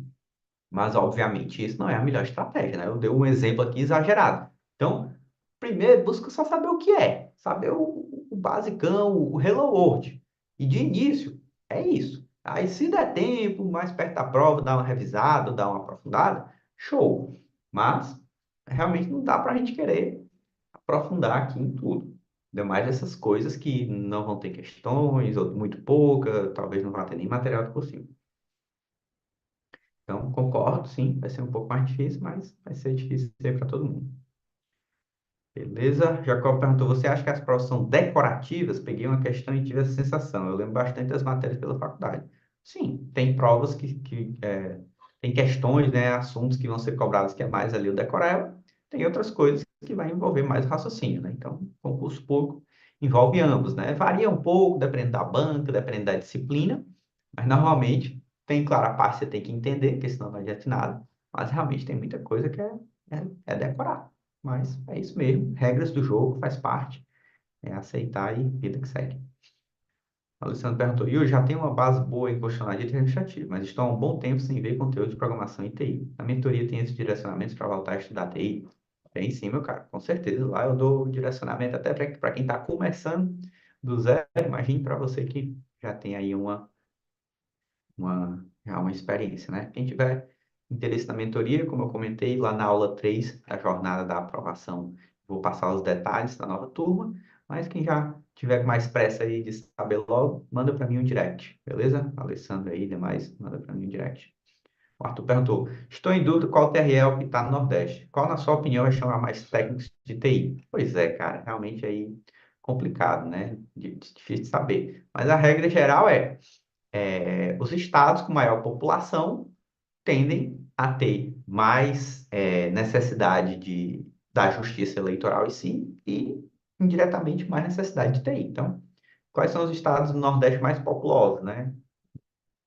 mas obviamente isso não é a melhor estratégia, né? Eu dei um exemplo aqui exagerado. Então, primeiro, busca só saber o que é, saber o basicão, o Hello World. E de início, é isso. Aí, se der tempo, mais perto da prova, dar uma revisada, dar uma aprofundada, show. Mas realmente não dá para a gente querer aprofundar aqui em tudo. Ainda mais essas coisas que não vão ter questões, ou muito pouca, talvez não vá ter nem material de cursinho. Então, concordo, sim, vai ser um pouco mais difícil, mas vai ser difícil para todo mundo. Beleza? Jacob perguntou: você acha que as provas são decorativas? Peguei uma questão e tive essa sensação. Eu lembro bastante das matérias pela faculdade. Sim, tem provas tem questões, né, assuntos que vão ser cobrados que é mais ali o decoreba. Tem outras coisas que vai envolver mais o raciocínio, né? Então, concurso público envolve ambos, né? Varia um pouco, dependendo da banca, dependendo da disciplina, mas normalmente tem, claro, a parte que você tem que entender, porque senão não adianta nada. Mas realmente tem muita coisa que é decorar. Mas é isso mesmo. Regras do jogo faz parte. É aceitar e vida que segue. A Luciana perguntou: eu já tenho uma base boa em questionário administrativo, mas estou há um bom tempo sem ver conteúdo de programação em TI. Na mentoria tem esses direcionamentos para voltar a estudar TI? Tem sim, meu cara, com certeza. Lá eu dou direcionamento até para quem está começando do zero. Imagine para você que já tem aí já uma experiência, né? Quem tiver interesse na mentoria, como eu comentei lá na aula 3 da jornada da aprovação, vou passar os detalhes da nova turma, mas quem já tiver mais pressa aí de saber logo, manda para mim um direct, beleza? Alessandro aí e demais, manda para mim um direct. O Arthur perguntou: estou em dúvida qual TRL que está no Nordeste. Qual, na sua opinião, vai chamar mais técnicos de TI? Pois é, cara, realmente aí complicado, né? Difícil de saber. Mas a regra geral os estados com maior população tendem a ter mais necessidade da justiça eleitoral em si e, indiretamente, mais necessidade de TI. Então, quais são os estados do Nordeste mais populosos, né?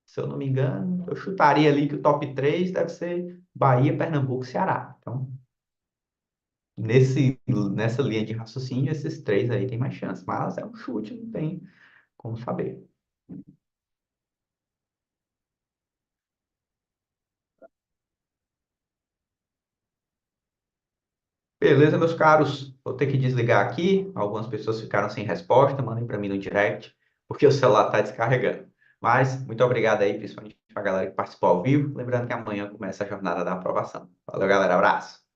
Se eu não me engano, eu chutaria ali que o top 3 deve ser Bahia, Pernambuco e Ceará. Então, nessa linha de raciocínio, esses três aí têm mais chance. Mas é um chute, não tem como saber. Beleza, meus caros. Vou ter que desligar aqui. Algumas pessoas ficaram sem resposta. Mandem para mim no direct, porque o celular está descarregando. Mas muito obrigado aí, principalmente para a galera que participou ao vivo. Lembrando que amanhã começa a jornada da aprovação. Valeu, galera. Abraço.